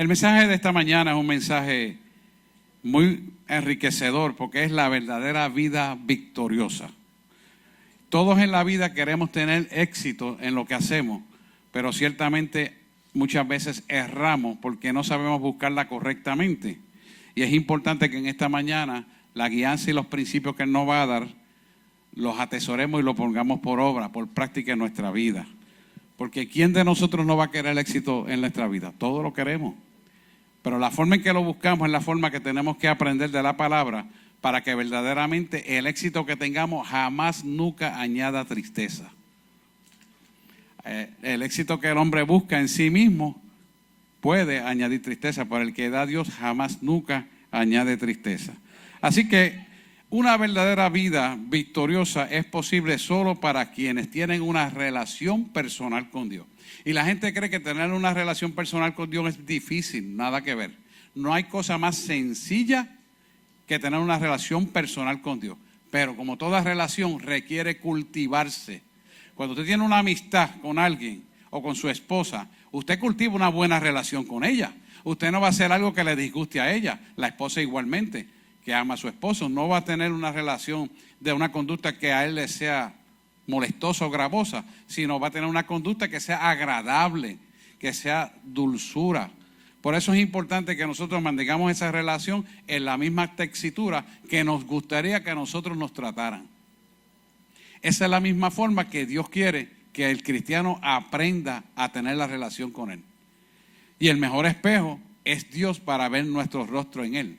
El mensaje de esta mañana es un mensaje muy enriquecedor porque es la verdadera vida victoriosa. Todos en la vida queremos tener éxito en lo que hacemos, pero ciertamente muchas veces erramos porque no sabemos buscarla correctamente. Y es importante que en esta mañana la guianza y los principios que Él nos va a dar los atesoremos y los pongamos por obra, por práctica en nuestra vida. Porque ¿quién de nosotros no va a querer el éxito en nuestra vida? Todos lo queremos. Pero la forma en que lo buscamos es la forma que tenemos que aprender de la palabra para que verdaderamente el éxito que tengamos jamás, nunca añada tristeza. El éxito que el hombre busca en sí mismo puede añadir tristeza, pero el que da a Dios jamás, nunca añade tristeza. Así que una verdadera vida victoriosa es posible solo para quienes tienen una relación personal con Dios. Y la gente cree que tener una relación personal con Dios es difícil, nada que ver. No hay cosa más sencilla que tener una relación personal con Dios. Pero como toda relación requiere cultivarse. Cuando usted tiene una amistad con alguien o con su esposa, usted cultiva una buena relación con ella. Usted no va a hacer algo que le disguste a ella. La esposa igualmente, que ama a su esposo, no va a tener una relación de una conducta que a él le sea molestosa o gravosa, sino va a tener una conducta que sea agradable, que sea dulzura. Por eso es importante que nosotros mantengamos esa relación en la misma textura que nos gustaría que a nosotros nos trataran. Esa es la misma forma que Dios quiere que el cristiano aprenda a tener la relación con Él. Y el mejor espejo es Dios para ver nuestro rostro en Él.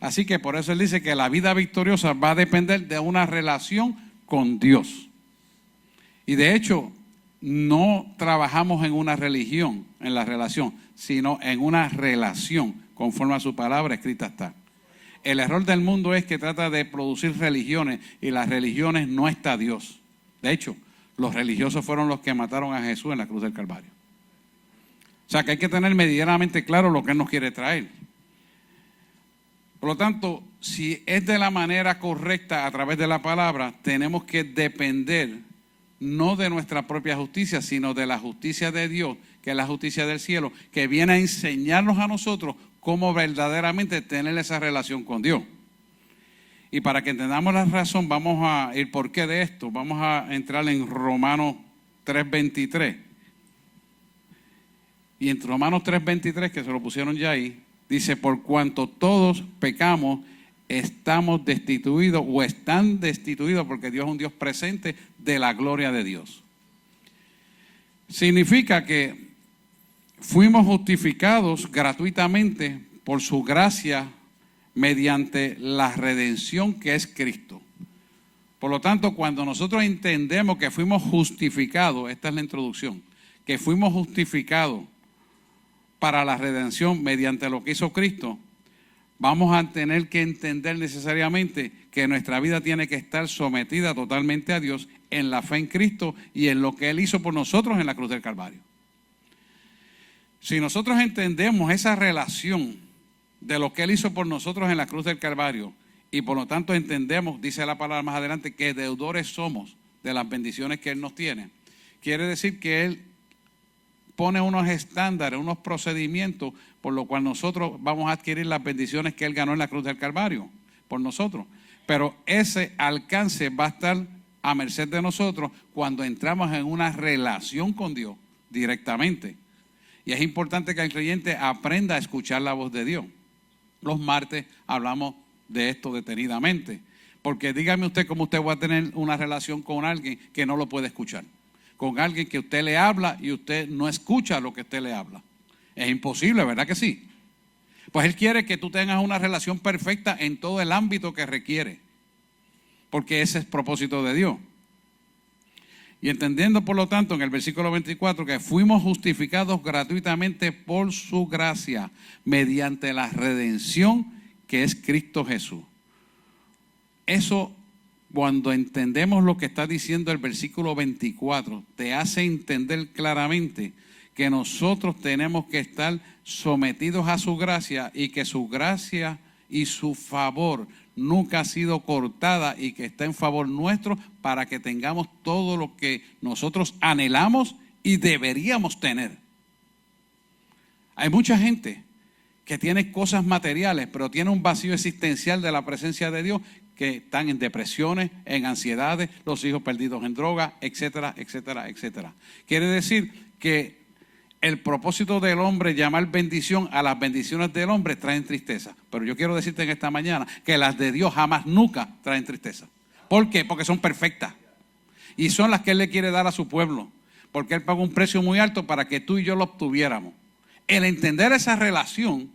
Así que por eso Él dice que la vida victoriosa va a depender de una relación con Dios. Y de hecho, no trabajamos en una religión, en la relación, sino en una relación, conforme a su palabra escrita está. El error del mundo es que trata de producir religiones y las religiones no está Dios. De hecho, los religiosos fueron los que mataron a Jesús en la cruz del Calvario. O sea que hay que tener medianamente claro lo que Él nos quiere traer. Por lo tanto, si es de la manera correcta a través de la palabra, tenemos que depender no de nuestra propia justicia, sino de la justicia de Dios, que es la justicia del cielo, que viene a enseñarnos a nosotros cómo verdaderamente tener esa relación con Dios. Y para que entendamos la razón, vamos a el porqué de esto, vamos a entrar en Romanos 3:23. Y en Romanos 3:23, que se lo pusieron ya ahí, dice: por cuanto todos pecamos, estamos destituidos o están destituidos, porque Dios es un Dios presente, de la gloria de Dios. Significa que fuimos justificados gratuitamente por su gracia mediante la redención que es Cristo. Por lo tanto, cuando nosotros entendemos que fuimos justificados, esta es la introducción, que fuimos justificados para la redención mediante lo que hizo Cristo, vamos a tener que entender necesariamente que nuestra vida tiene que estar sometida totalmente a Dios en la fe en Cristo y en lo que Él hizo por nosotros en la cruz del Calvario. Si nosotros entendemos esa relación de lo que Él hizo por nosotros en la cruz del Calvario y por lo tanto entendemos, dice la palabra más adelante, que deudores somos de las bendiciones que Él nos tiene, quiere decir que Él pone unos estándares, unos procedimientos por lo cual nosotros vamos a adquirir las bendiciones que Él ganó en la cruz del Calvario por nosotros. Pero ese alcance va a estar a merced de nosotros cuando entramos en una relación con Dios directamente. Y es importante que el creyente aprenda a escuchar la voz de Dios. Los martes hablamos de esto detenidamente. Porque dígame usted cómo usted va a tener una relación con alguien que no lo puede escuchar. Con alguien que usted le habla y usted no escucha lo que usted le habla. Es imposible, ¿verdad que sí? Pues Él quiere que tú tengas una relación perfecta en todo el ámbito que requiere. Porque ese es el propósito de Dios. Y entendiendo, por lo tanto, en el versículo 24, que fuimos justificados gratuitamente por su gracia, mediante la redención que es Cristo Jesús. Eso, cuando entendemos lo que está diciendo el versículo 24, te hace entender claramente que nosotros tenemos que estar sometidos a su gracia y que su gracia y su favor nunca ha sido cortada y que está en favor nuestro para que tengamos todo lo que nosotros anhelamos y deberíamos tener. Hay mucha gente que tiene cosas materiales, pero tiene un vacío existencial de la presencia de Dios, que están en depresiones, en ansiedades, los hijos perdidos en droga, etcétera, etcétera, etcétera. Quiere decir que el propósito del hombre, llamar bendición a las bendiciones del hombre, traen tristeza. Pero yo quiero decirte en esta mañana que las de Dios jamás, nunca traen tristeza. ¿Por qué? Porque son perfectas. Y son las que Él le quiere dar a su pueblo. Porque Él pagó un precio muy alto para que tú y yo lo obtuviéramos. El entender esa relación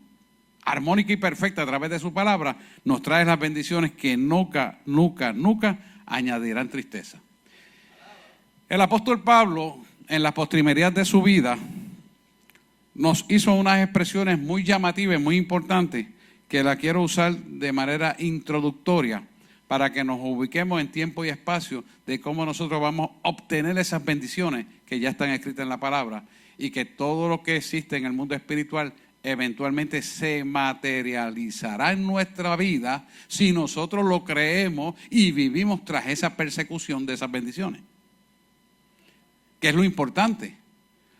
armónica y perfecta a través de su palabra nos trae las bendiciones que nunca, nunca, nunca añadirán tristeza. El apóstol Pablo, en las postrimerías de su vida, nos hizo unas expresiones muy llamativas, muy importantes, que la quiero usar de manera introductoria para que nos ubiquemos en tiempo y espacio de cómo nosotros vamos a obtener esas bendiciones que ya están escritas en la palabra, y que todo lo que existe en el mundo espiritual eventualmente se materializará en nuestra vida si nosotros lo creemos y vivimos tras esa persecución de esas bendiciones. ¿Qué es lo importante?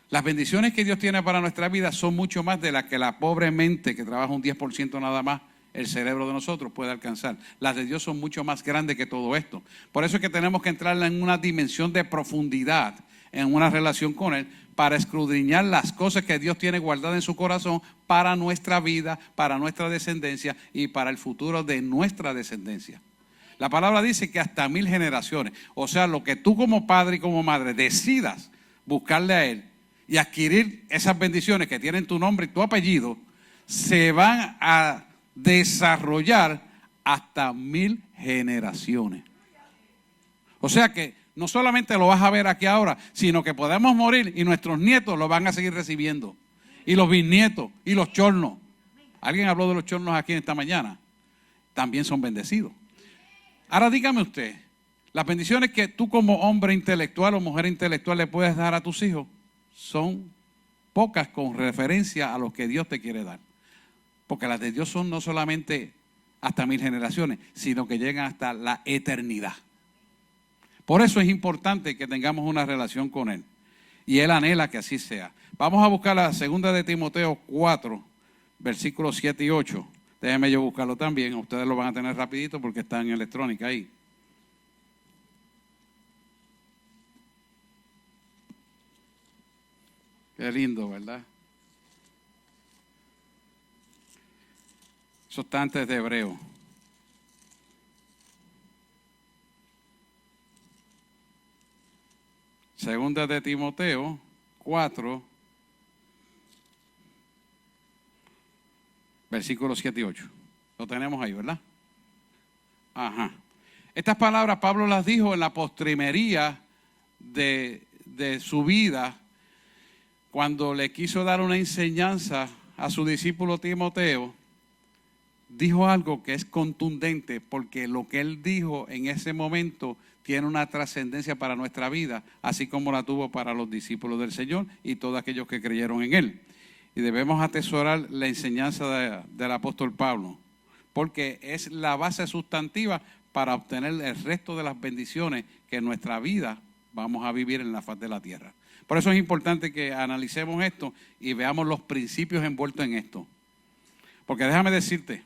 Las bendiciones que Dios tiene para nuestra vida son mucho más de las que la pobre mente, que trabaja un 10% nada más, el cerebro de nosotros puede alcanzar. Las de Dios son mucho más grandes que todo esto. Por eso es que tenemos que entrar en una dimensión de profundidad, en una relación con Él, para escudriñar las cosas que Dios tiene guardadas en su corazón para nuestra vida, para nuestra descendencia y para el futuro de nuestra descendencia. La palabra dice que hasta 1000 generaciones. O sea, lo que tú como padre y como madre decidas buscarle a Él y adquirir esas bendiciones que tienen tu nombre y tu apellido, se van a desarrollar hasta 1000 generaciones. O sea que no solamente lo vas a ver aquí ahora, sino que podemos morir y nuestros nietos lo van a seguir recibiendo. Y los bisnietos y los chornos. Alguien habló de los chornos aquí esta mañana. También son bendecidos. Ahora dígame usted, las bendiciones que tú como hombre intelectual o mujer intelectual le puedes dar a tus hijos son pocas con referencia a lo que Dios te quiere dar. Porque las de Dios son no solamente hasta 1000 generaciones, sino que llegan hasta la eternidad. Por eso es importante que tengamos una relación con Él. Y Él anhela que así sea. Vamos a buscar la segunda de Timoteo 4, versículos 7 y 8. Déjenme yo buscarlo también. Ustedes lo van a tener rapidito porque está en electrónica ahí. Qué lindo, ¿verdad? Eso está antes de Hebreo. Segunda de Timoteo 4, versículos 7 y 8. Lo tenemos ahí, ¿verdad? Ajá. Estas palabras Pablo las dijo en la postrimería de su vida, cuando le quiso dar una enseñanza a su discípulo Timoteo. Dijo algo que es contundente, porque lo que él dijo en ese momento tiene una trascendencia para nuestra vida, así como la tuvo para los discípulos del Señor y todos aquellos que creyeron en Él. Y debemos atesorar la enseñanza del apóstol Pablo, porque es la base sustantiva para obtener el resto de las bendiciones que en nuestra vida vamos a vivir en la faz de la tierra. Por eso es importante que analicemos esto y veamos los principios envueltos en esto. Porque déjame decirte,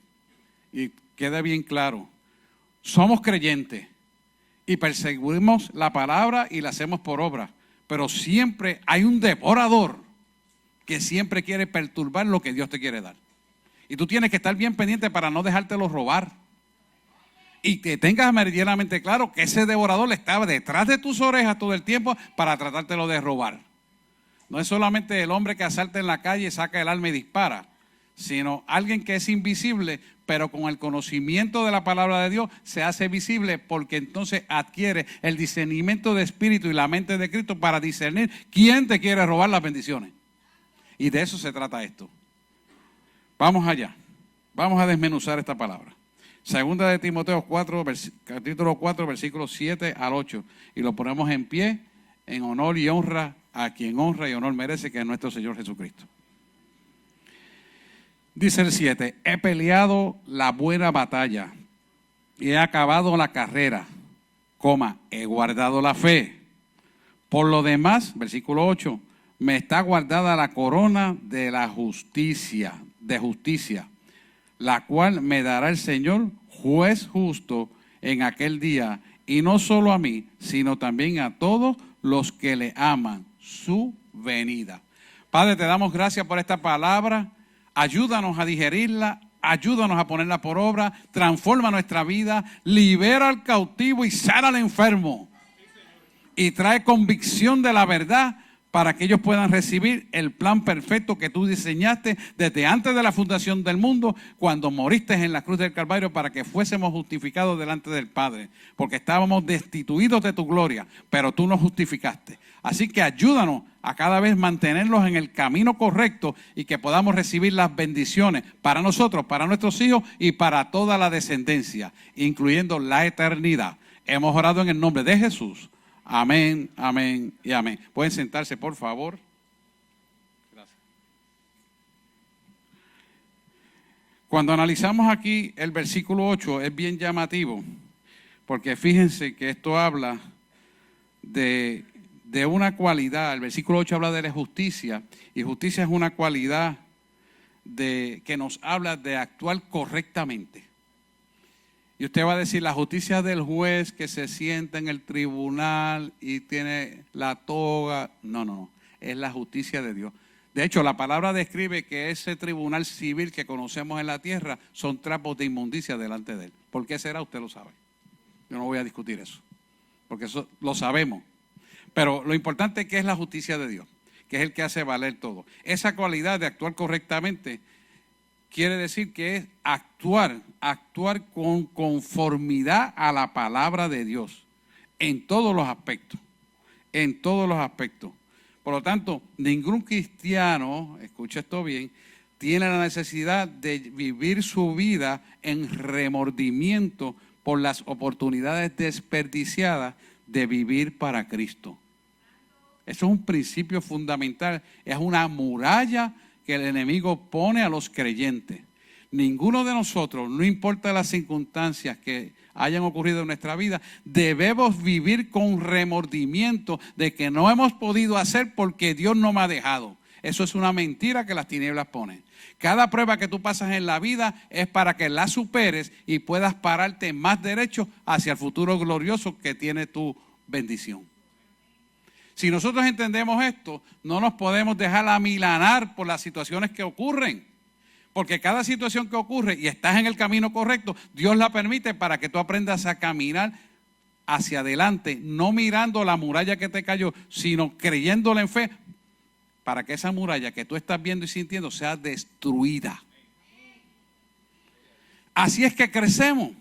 y quede bien claro, somos creyentes y perseguimos la palabra y la hacemos por obra, pero siempre hay un devorador que siempre quiere perturbar lo que Dios te quiere dar. Y tú tienes que estar bien pendiente para no dejártelo robar. Y que tengas meridianamente claro que ese devorador estaba detrás de tus orejas todo el tiempo para tratártelo de robar. No es solamente el hombre que asalta en la calle, saca el arma y dispara, sino alguien que es invisible, pero con el conocimiento de la palabra de Dios se hace visible, porque entonces adquiere el discernimiento de espíritu y la mente de Cristo para discernir quién te quiere robar las bendiciones. Y de eso se trata esto. Vamos allá. Vamos a desmenuzar esta palabra. Segunda de Timoteo 4, capítulo 4, versículos 7 al 8. Y lo ponemos en pie en honor y honra a quien honra y honor merece, que es nuestro Señor Jesucristo. Dice el 7, he peleado la buena batalla y he acabado la carrera, he guardado la fe. Por lo demás, versículo 8, me está guardada la corona de la justicia, de justicia, la cual me dará el Señor, juez justo, en aquel día, y no solo a mí, sino también a todos los que le aman, su venida. Padre, te damos gracias por esta palabra. Ayúdanos a digerirla, ayúdanos a ponerla por obra, transforma nuestra vida, libera al cautivo y sana al enfermo. Y trae convicción de la verdad para que ellos puedan recibir el plan perfecto que tú diseñaste desde antes de la fundación del mundo, cuando moriste en la cruz del Calvario para que fuésemos justificados delante del Padre, porque estábamos destituidos de tu gloria, pero tú nos justificaste. Así que ayúdanos a cada vez mantenerlos en el camino correcto y que podamos recibir las bendiciones para nosotros, para nuestros hijos y para toda la descendencia, incluyendo la eternidad. Hemos orado en el nombre de Jesús. Amén, amén y amén. Pueden sentarse, por favor. Gracias. Cuando analizamos aquí el versículo 8 es bien llamativo, porque fíjense que esto habla de una cualidad. El versículo 8 habla de la justicia, y justicia es una cualidad que nos habla de actuar correctamente. Y usted va a decir, la justicia del juez que se sienta en el tribunal y tiene la toga. No, es la justicia de Dios. De hecho, la palabra describe que ese tribunal civil que conocemos en la tierra son trapos de inmundicia delante de él. ¿Por qué será? Usted lo sabe. Yo no voy a discutir eso, porque eso lo sabemos. Pero lo importante es que es la justicia de Dios, que es el que hace valer todo. Esa cualidad de actuar correctamente quiere decir que es actuar con conformidad a la palabra de Dios en todos los aspectos, en todos los aspectos. Por lo tanto, ningún cristiano, escucha esto bien, tiene la necesidad de vivir su vida en remordimiento por las oportunidades desperdiciadas de vivir para Cristo. Eso es un principio fundamental, es una muralla que el enemigo pone a los creyentes. Ninguno de nosotros, no importa las circunstancias que hayan ocurrido en nuestra vida, debemos vivir con remordimiento de que no hemos podido hacer porque Dios no me ha dejado. Eso es una mentira que las tinieblas ponen. Cada prueba que tú pasas en la vida es para que la superes y puedas pararte más derecho hacia el futuro glorioso que tiene tu bendición. Si nosotros entendemos esto, no nos podemos dejar amilanar por las situaciones que ocurren. Porque cada situación que ocurre y estás en el camino correcto, Dios la permite para que tú aprendas a caminar hacia adelante, no mirando la muralla que te cayó, sino creyéndola en fe, para que esa muralla que tú estás viendo y sintiendo sea destruida. Así es que crecemos,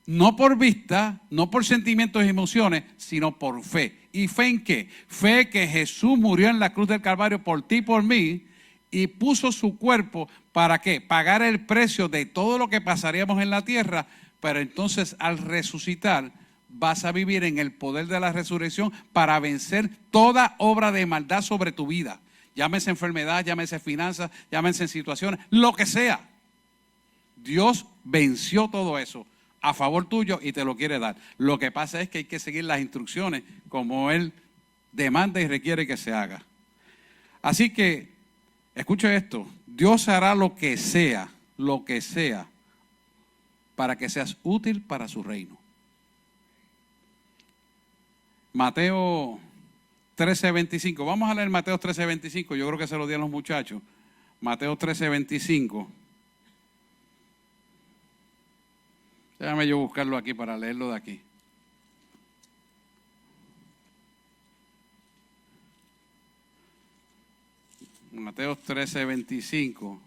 no por vista, no por sentimientos y emociones, sino por fe. ¿Y fe en qué? Fe que Jesús murió en la cruz del Calvario por ti y por mí y puso su cuerpo para ¿qué? Pagar el precio de todo lo que pasaríamos en la tierra, pero entonces al resucitar vas a vivir en el poder de la resurrección para vencer toda obra de maldad sobre tu vida. Llámese enfermedad, llámese finanzas, llámese situaciones, lo que sea. Dios venció todo eso a favor tuyo y te lo quiere dar. Lo que pasa es que hay que seguir las instrucciones como Él demanda y requiere que se haga. Así que, escuche esto, Dios hará lo que sea, para que seas útil para su reino. Mateo 13:25, vamos a leer Mateo 13:25, yo creo que se lo di a los muchachos. Mateo 13:25. Déjame yo buscarlo aquí para leerlo de aquí. Mateo 13:25.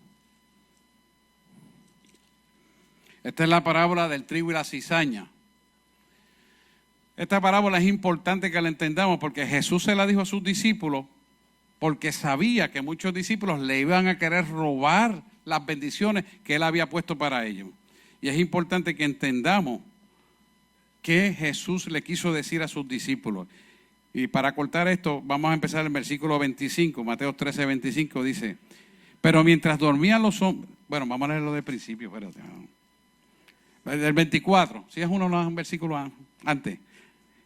Esta es la parábola del trigo y la cizaña. Esta parábola es importante que la entendamos porque Jesús se la dijo a sus discípulos porque sabía que muchos discípulos le iban a querer robar las bendiciones que Él había puesto para ellos. Y es importante que entendamos qué Jesús le quiso decir a sus discípulos. Y para cortar esto, vamos a empezar el versículo 25, Mateo 13:25 dice, pero mientras dormían los hombres, bueno, vamos a leerlo del principio, espérate. El 24, si es uno de los versículos antes,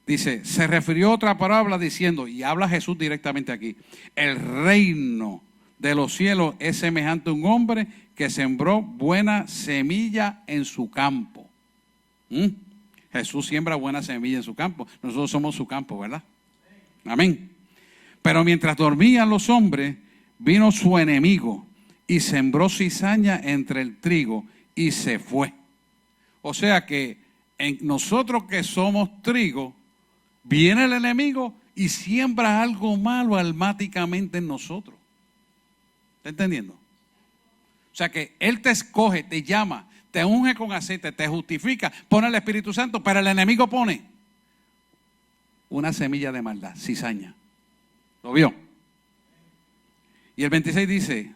dice, se refirió a otra parábola diciendo, y habla Jesús directamente aquí, el reino de los cielos es semejante a un hombre que sembró buena semilla en su campo. Jesús siembra buena semilla en su campo. Nosotros somos su campo, ¿verdad? Amén. Pero mientras dormían los hombres, vino su enemigo y sembró cizaña entre el trigo y se fue. O sea que en nosotros que somos trigo, viene el enemigo y siembra algo malo almáticamente en nosotros. ¿Está entendiendo? O sea que Él te escoge, te llama, te unge con aceite, te justifica, pone el Espíritu Santo, pero el enemigo pone una semilla de maldad, cizaña. ¿Lo vio? Y el 26 dice,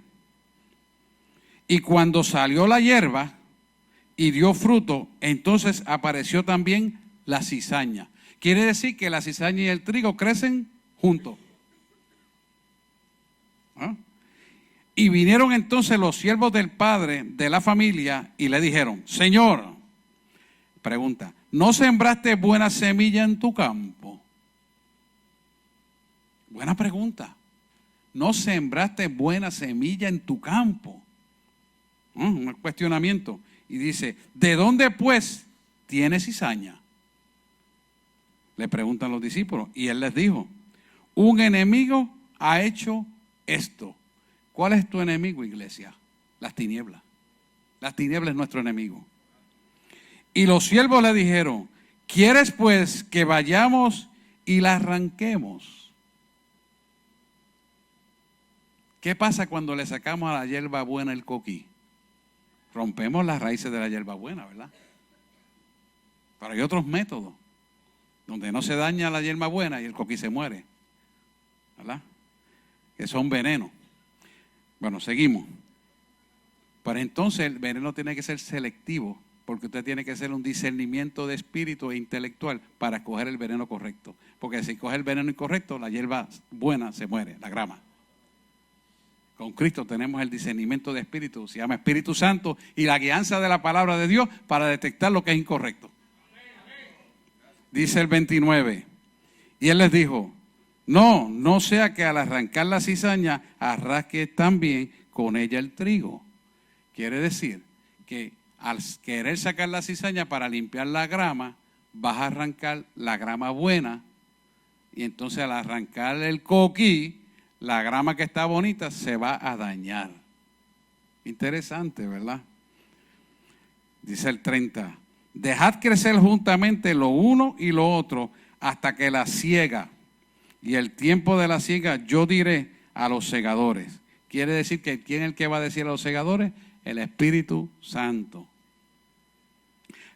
y cuando salió la hierba y dio fruto, entonces apareció también la cizaña. Quiere decir que la cizaña y el trigo crecen juntos. ¿Ah? Y vinieron entonces los siervos del padre de la familia y le dijeron, Señor, pregunta, ¿no sembraste buena semilla en tu campo? Buena pregunta. ¿No sembraste buena semilla en tu campo? Un cuestionamiento. Y dice, ¿de dónde pues tienes cizaña? Le preguntan los discípulos. Y él les dijo, un enemigo ha hecho esto. ¿Cuál es tu enemigo, iglesia? Las tinieblas. Las tinieblas es nuestro enemigo. Y los siervos le dijeron, ¿quieres pues que vayamos y la arranquemos? ¿Qué pasa cuando le sacamos a la hierba buena el coquí? Rompemos las raíces de la hierba buena, ¿verdad? Pero hay otros métodos donde no se daña la hierba buena y el coquí se muere, ¿verdad? Que son venenos. Bueno, seguimos. Pero entonces el veneno tiene que ser selectivo, porque usted tiene que hacer un discernimiento de espíritu e intelectual para escoger el veneno correcto. Porque si coge el veneno incorrecto, la hierba buena se muere, la grama. Con Cristo tenemos el discernimiento de espíritu, se llama Espíritu Santo, y la guianza de la palabra de Dios para detectar lo que es incorrecto. Dice el 29, y él les dijo, no sea que al arrancar la cizaña arrasque también con ella el trigo. Quiere decir que al querer sacar la cizaña para limpiar la grama, vas a arrancar la grama buena, y entonces al arrancar el coquí, la grama que está bonita se va a dañar. Interesante, ¿verdad? Dice el 30, dejad crecer juntamente lo uno y lo otro hasta que la siega. Y el tiempo de la siega yo diré a los segadores. Quiere decir que ¿quién es el que va a decir a los segadores? El Espíritu Santo.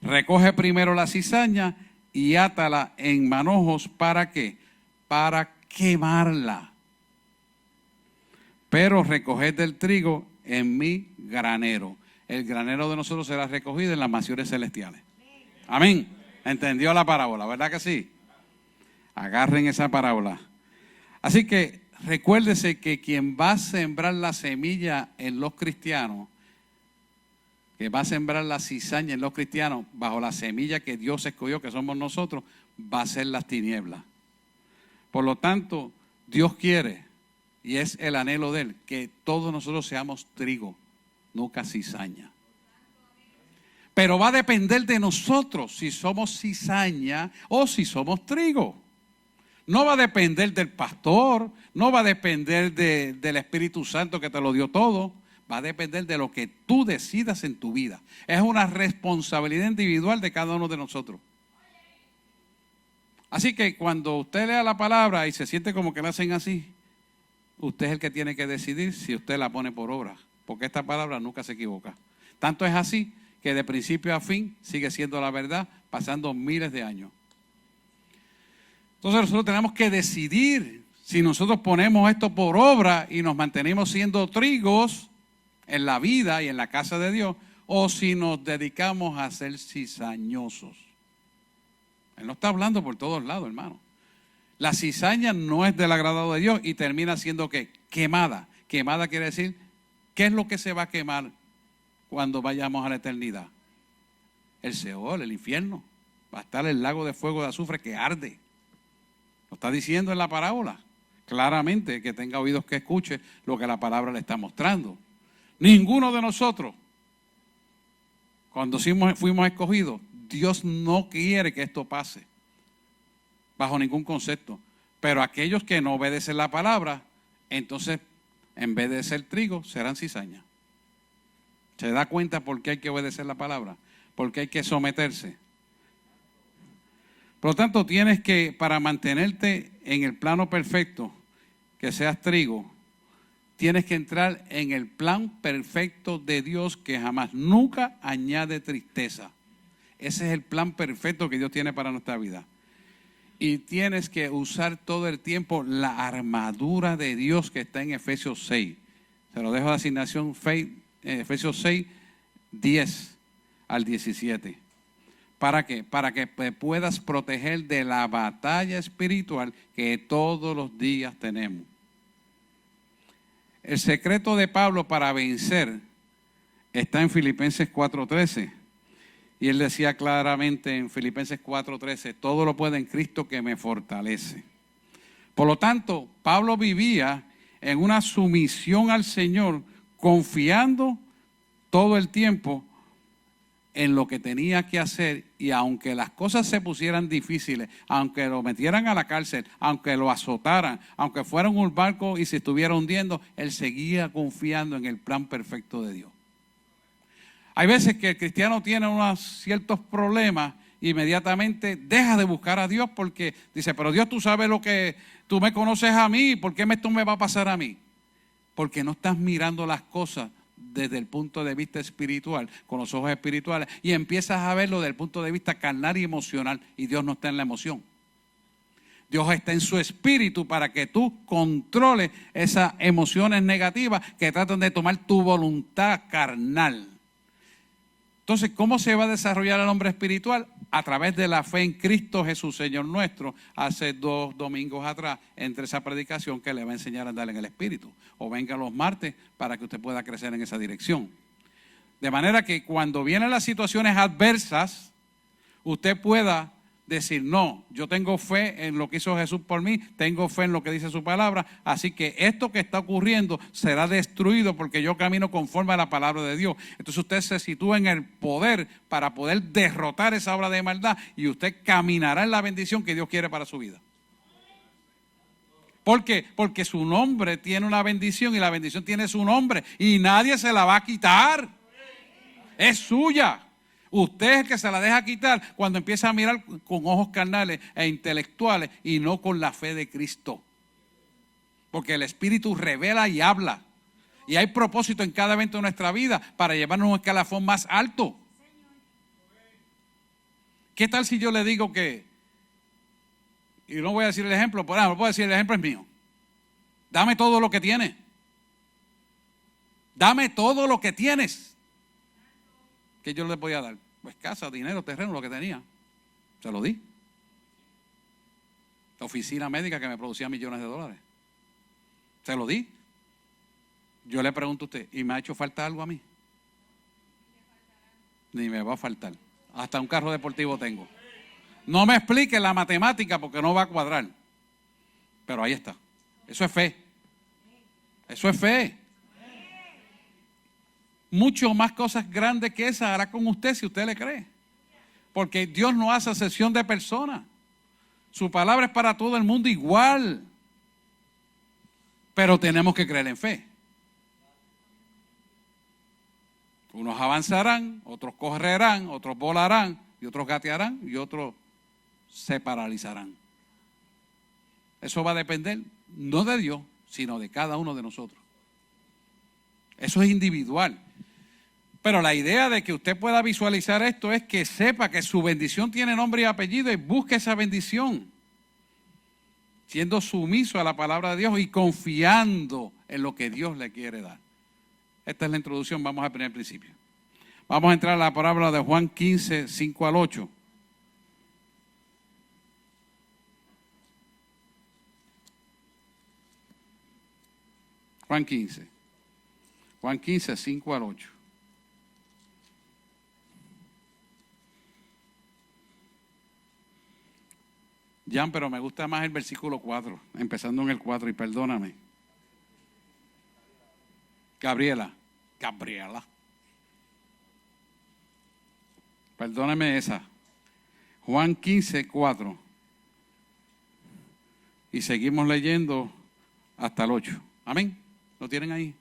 Recoge primero la cizaña y átala en manojos. ¿Para qué? Para quemarla. Pero recoged del trigo en mi granero. El granero de nosotros será recogido en las mansiones celestiales. Amén. ¿Entendió la parábola? ¿Verdad que sí? Agarren esa parábola. Así que recuérdese que quien va a sembrar la semilla en los cristianos, que va a sembrar la cizaña en los cristianos, bajo la semilla que Dios escogió, que somos nosotros, va a ser las tinieblas. Por lo tanto, Dios quiere, y es el anhelo de Él, que todos nosotros seamos trigo, nunca cizaña. Pero va a depender de nosotros si somos cizaña o si somos trigo. No va a depender del pastor, no va a depender del Espíritu Santo que te lo dio todo. Va a depender de lo que tú decidas en tu vida. Es una responsabilidad individual de cada uno de nosotros. Así que cuando usted lea la palabra y se siente como que la hacen así, usted es el que tiene que decidir si usted la pone por obra. Porque esta palabra nunca se equivoca. Tanto es así que de principio a fin sigue siendo la verdad, pasando miles de años. Entonces nosotros tenemos que decidir si nosotros ponemos esto por obra y nos mantenemos siendo trigos en la vida y en la casa de Dios, o si nos dedicamos a ser cizañosos. Él no está hablando por todos lados, hermano. La cizaña no es del agrado de Dios y termina siendo ¿qué? Quemada. Quemada quiere decir, ¿qué es lo que se va a quemar cuando vayamos a la eternidad? El Seol, el infierno. Va a estar el lago de fuego de azufre que arde. Lo está diciendo en la parábola. claramente, que tenga oídos que escuche lo que la palabra le está mostrando. Ninguno de nosotros, cuando fuimos escogidos, Dios no quiere que esto pase, bajo ningún concepto. Pero aquellos que no obedecen la palabra, entonces, en vez de ser trigo, serán cizaña. ¿Se da cuenta por qué hay que obedecer la palabra? ¿Por qué hay que someterse? Por lo tanto, tienes que, para mantenerte en el plano perfecto, que seas trigo, tienes que entrar en el plan perfecto de Dios, que jamás, nunca añade tristeza. Ese es el plan perfecto que Dios tiene para nuestra vida. Y tienes que usar todo el tiempo la armadura de Dios que está en Efesios 6. Se lo dejo de asignación, Efesios 6, 10 al 17. ¿Para qué? Para que te puedas proteger de la batalla espiritual que todos los días tenemos. El secreto de Pablo para vencer está en Filipenses 4:13. Y él decía claramente en Filipenses 4:13, todo lo puedo en Cristo que me fortalece. Por lo tanto, Pablo vivía en una sumisión al Señor, confiando todo el tiempo en lo que tenía que hacer, y aunque las cosas se pusieran difíciles, aunque lo metieran a la cárcel, aunque lo azotaran, aunque fuera en un barco y se estuviera hundiendo, él seguía confiando en el plan perfecto de Dios. Hay veces que el cristiano tiene unos ciertos problemas, inmediatamente deja de buscar a Dios porque dice, pero Dios, tú sabes lo que tú me conoces a mí, ¿por qué esto me va a pasar a mí? Porque no estás mirando las cosas desde el punto de vista espiritual, con los ojos espirituales, y empiezas a verlo desde el punto de vista carnal y emocional, y Dios no está en la emoción. Dios está en su espíritu para que tú controles esas emociones negativas que tratan de tomar tu voluntad carnal. Entonces, ¿cómo se va a desarrollar el hombre espiritual? A través de la fe en Cristo Jesús, Señor nuestro. Hace 2 domingos atrás, entre esa predicación que le va a enseñar a andar en el Espíritu. O venga los martes para que usted pueda crecer en esa dirección. De manera que cuando vienen las situaciones adversas, usted pueda decir, no, yo tengo fe en lo que hizo Jesús por mí, tengo fe en lo que dice su palabra, así que esto que está ocurriendo será destruido porque yo camino conforme a la palabra de Dios. Entonces usted se sitúa en el poder para poder derrotar esa obra de maldad y usted caminará en la bendición que Dios quiere para su vida. ¿Por qué? Porque su nombre tiene una bendición y la bendición tiene su nombre y nadie se la va a quitar. Es suya. Usted es el que se la deja quitar cuando empieza a mirar con ojos carnales e intelectuales y no con la fe de Cristo. Porque el Espíritu revela y habla. Y hay propósito en cada evento de nuestra vida para llevarnos a un escalafón más alto. ¿Qué tal si yo le digo que, y no voy a decir el ejemplo, por ejemplo, puedo decir el ejemplo es mío. Dame todo lo que tienes. Dame todo lo que tienes. ¿Qué yo le podía dar? Pues casa, dinero, terreno, lo que tenía. Se lo di. La oficina médica que me producía millones de dólares. Se lo di. Yo le pregunto a usted, ¿y me ha hecho falta algo a mí? Ni me va a faltar. Hasta un carro deportivo tengo. No me explique la matemática porque no va a cuadrar. Pero ahí está. Eso es fe. Eso es fe. Mucho más cosas grandes que esas hará con usted si usted le cree. Porque Dios no hace acepción de personas. Su palabra es para todo el mundo igual. Pero tenemos que creer en fe. Unos avanzarán, otros correrán, otros volarán, y otros gatearán, y otros se paralizarán. Eso va a depender no de Dios, sino de cada uno de nosotros. Eso es individual. Pero la idea de que usted pueda visualizar esto es que sepa que su bendición tiene nombre y apellido y busque esa bendición. Siendo sumiso a la palabra de Dios y confiando en lo que Dios le quiere dar. Esta es la introducción, vamos al primer principio. Vamos a entrar a la parábola de Juan 15, 5 al 8. Juan 15. Juan 15, 5 al 8. Jan, pero me gusta más el versículo 4, empezando en el 4, y perdóname. Gabriela. Perdóname esa. Juan 15, 4. Y seguimos leyendo hasta el 8. Amén. ¿Lo tienen ahí?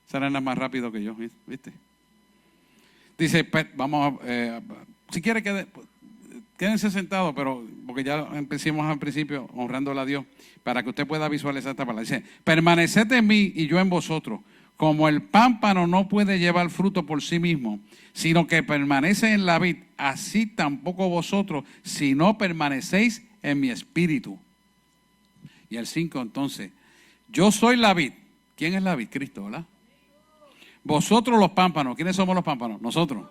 Serán más rápido que yo, ¿viste? Dice, vamos a, si quiere quédense sentados, pero porque ya empecemos al principio honrándola a Dios, para que usted pueda visualizar esta palabra. Dice, permaneced en mí y yo en vosotros, como el pámpano no puede llevar fruto por sí mismo, sino que permanece en la vid, así tampoco vosotros, si no permanecéis en mi espíritu. Y el 5 entonces, yo soy la vid. ¿Quién es la vid? Cristo, ¿verdad? Vosotros los pámpanos. ¿Quiénes somos los pámpanos? Nosotros.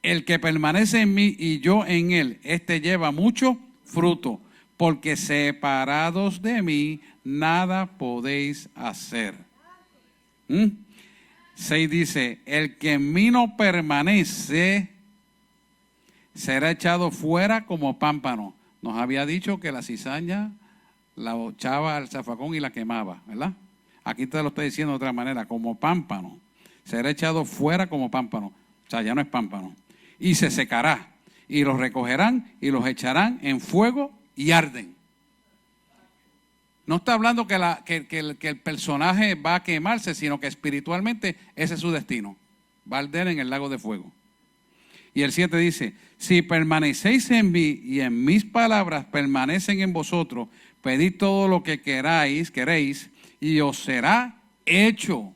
El que permanece en mí y yo en él, este lleva mucho fruto, porque separados de mí nada podéis hacer. 6 dice, el que en mí no permanece será echado fuera como pámpano. Nos había dicho que la cizaña la echaba al zafacón y la quemaba, ¿verdad? Aquí te lo estoy diciendo de otra manera, como pámpano. Será echado fuera como pámpano. O sea, ya no es pámpano. Y se secará. Y los recogerán y los echarán en fuego y arden. No está hablando que el personaje va a quemarse, sino que espiritualmente ese es su destino. Va a arder en el lago de fuego. Y el 7 dice, si permanecéis en mí y en mis palabras permanecen en vosotros, pedid todo lo que queréis, y os será hecho.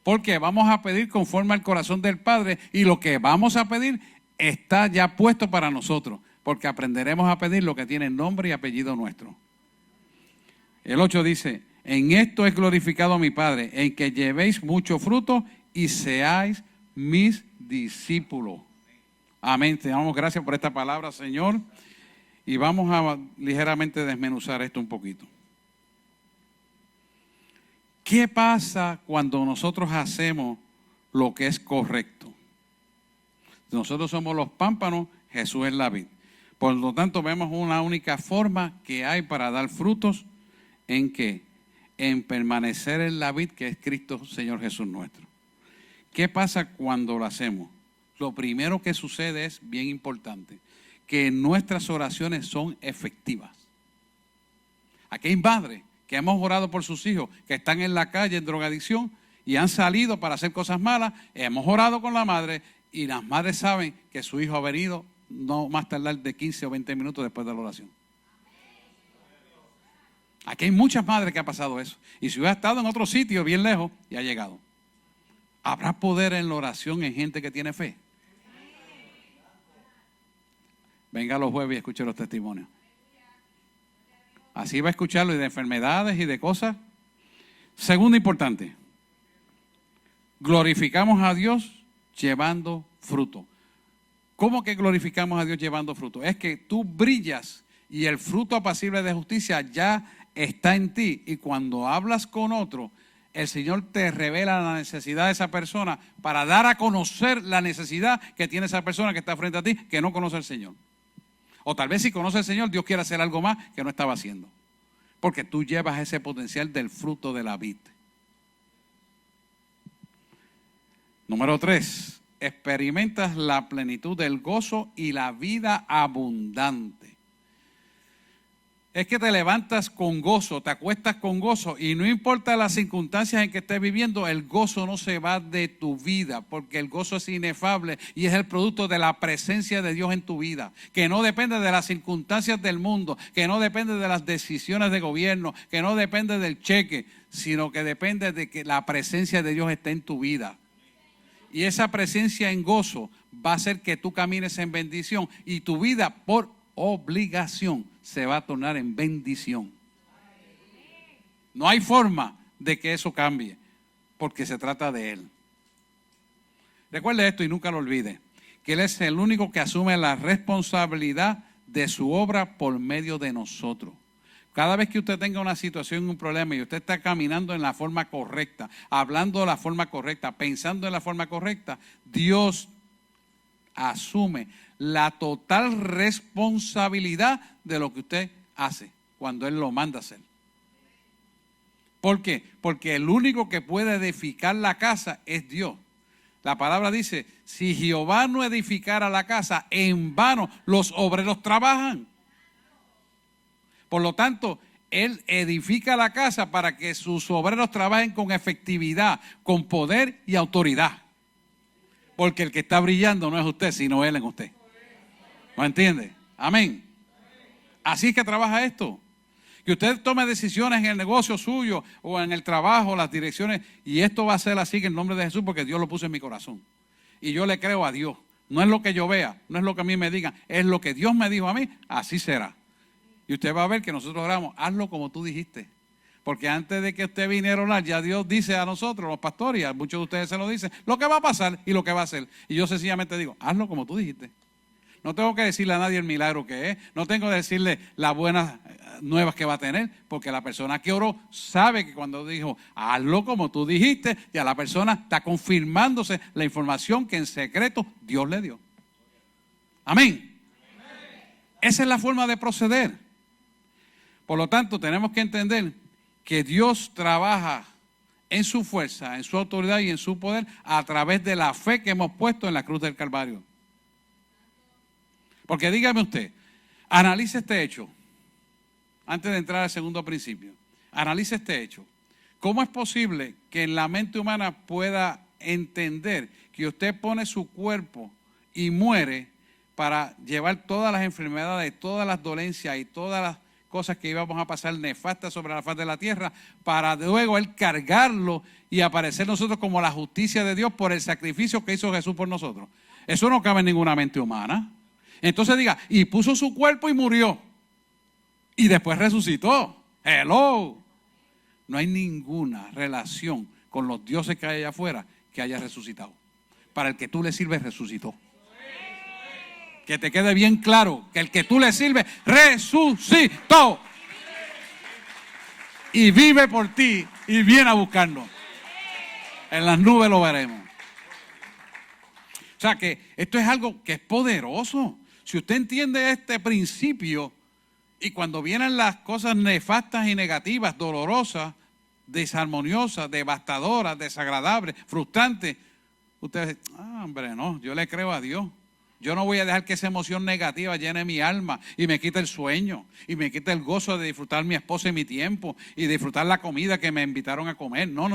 Porque vamos a pedir conforme al corazón del Padre, y lo que vamos a pedir está ya puesto para nosotros, porque aprenderemos a pedir lo que tiene nombre y apellido nuestro. El 8 dice, en esto es glorificado mi Padre, en que llevéis mucho fruto y seáis mis discípulos. Amén. Te damos gracias por esta palabra, Señor. Y vamos a ligeramente desmenuzar esto un poquito. ¿Qué pasa cuando nosotros hacemos lo que es correcto? Nosotros somos los pámpanos, Jesús es la vid. Por lo tanto, vemos una única forma que hay para dar frutos. ¿En qué? En permanecer en la vid, que es Cristo, Señor Jesús nuestro. ¿Qué pasa cuando lo hacemos? Lo primero que sucede es bien importante, que nuestras oraciones son efectivas. Aquí hay madres que hemos orado por sus hijos que están en la calle en drogadicción y han salido para hacer cosas malas. Hemos orado con la madre y las madres saben que su hijo ha venido no más tardar de 15 o 20 minutos después de la oración. Aquí hay muchas madres que ha pasado eso. Y si hubiera estado en otro sitio bien lejos y ha llegado. ¿Habrá poder en la oración en gente que tiene fe? Venga los jueves y escuche los testimonios. Así va a escucharlo, y de enfermedades y de cosas. Segundo importante, glorificamos a Dios llevando fruto. ¿Cómo que glorificamos a Dios llevando fruto? Es que tú brillas y el fruto apacible de justicia ya está en ti, y cuando hablas con otro, el Señor te revela la necesidad de esa persona para dar a conocer la necesidad que tiene esa persona que está frente a ti, que no conoce al Señor. O tal vez si conoce al Señor, Dios quiere hacer algo más que no estaba haciendo. Porque tú llevas ese potencial del fruto de la vid. Número 3, experimentas la plenitud del gozo y la vida abundante. Es que te levantas con gozo, te acuestas con gozo, y no importa las circunstancias en que estés viviendo, el gozo no se va de tu vida, porque el gozo es inefable y es el producto de la presencia de Dios en tu vida, que no depende de las circunstancias del mundo, que no depende de las decisiones de gobierno, que no depende del cheque, sino que depende de que la presencia de Dios esté en tu vida. Y esa presencia en gozo va a hacer que tú camines en bendición, y tu vida por obligación se va a tornar en bendición. No hay forma de que eso cambie, porque se trata de Él. Recuerde esto y nunca lo olvide, que Él es el único que asume la responsabilidad de su obra por medio de nosotros. Cada vez que usted tenga una situación, un problema, y usted está caminando en la forma correcta, hablando de la forma correcta, pensando en la forma correcta, Dios asume la total responsabilidad de lo que usted hace cuando Él lo manda a hacer. ¿Por qué? Porque el único que puede edificar la casa es Dios. La palabra dice, si Jehová no edificara la casa, en vano los obreros trabajan. Por lo tanto, Él edifica la casa para que sus obreros trabajen con efectividad, con poder y autoridad. Porque el que está brillando no es usted, sino Él en usted. ¿No entiende? Amén. Así es que trabaja esto. Que usted tome decisiones en el negocio suyo o en el trabajo, las direcciones, y esto va a ser así en el nombre de Jesús porque Dios lo puso en mi corazón. Y yo le creo a Dios. No es lo que yo vea, no es lo que a mí me digan, es lo que Dios me dijo a mí, así será. Y usted va a ver que nosotros oramos, hazlo como tú dijiste. Porque antes de que usted viniera a orar, ya Dios dice a nosotros, los pastores, y a muchos de ustedes se lo dicen, lo que va a pasar y lo que va a hacer. Y yo sencillamente digo, hazlo como tú dijiste. No tengo que decirle a nadie el milagro que es, no tengo que decirle las buenas nuevas que va a tener, porque la persona que oró sabe que cuando dijo, hazlo como tú dijiste, ya la persona está confirmándose la información que en secreto Dios le dio. Amén. Esa es la forma de proceder. Por lo tanto, tenemos que entender que Dios trabaja en su fuerza, en su autoridad y en su poder a través de la fe que hemos puesto en la cruz del Calvario. Porque dígame usted, analice este hecho, antes de entrar al segundo principio, analice este hecho. ¿Cómo es posible que en la mente humana pueda entender que usted pone su cuerpo y muere para llevar todas las enfermedades, todas las dolencias y todas las cosas que íbamos a pasar nefastas sobre la faz de la tierra, para luego Él cargarlo y aparecer nosotros como la justicia de Dios por el sacrificio que hizo Jesús por nosotros? Eso no cabe en ninguna mente humana. Entonces diga, y puso su cuerpo y murió. Y después resucitó. Hello. No hay ninguna relación con los dioses que hay allá afuera que haya resucitado. Para el que tú le sirves, resucitó. Que te quede bien claro que el que tú le sirves, resucitó. Y vive por ti y viene a buscarnos. En las nubes lo veremos. O sea que esto es algo que es poderoso. Si usted entiende este principio y cuando vienen las cosas nefastas y negativas, dolorosas, desarmoniosas, devastadoras, desagradables, frustrantes, usted dice, hombre, no, yo le creo a Dios. Yo no voy a dejar que esa emoción negativa llene mi alma y me quite el sueño y me quite el gozo de disfrutar mi esposa y mi tiempo y disfrutar la comida que me invitaron a comer. No.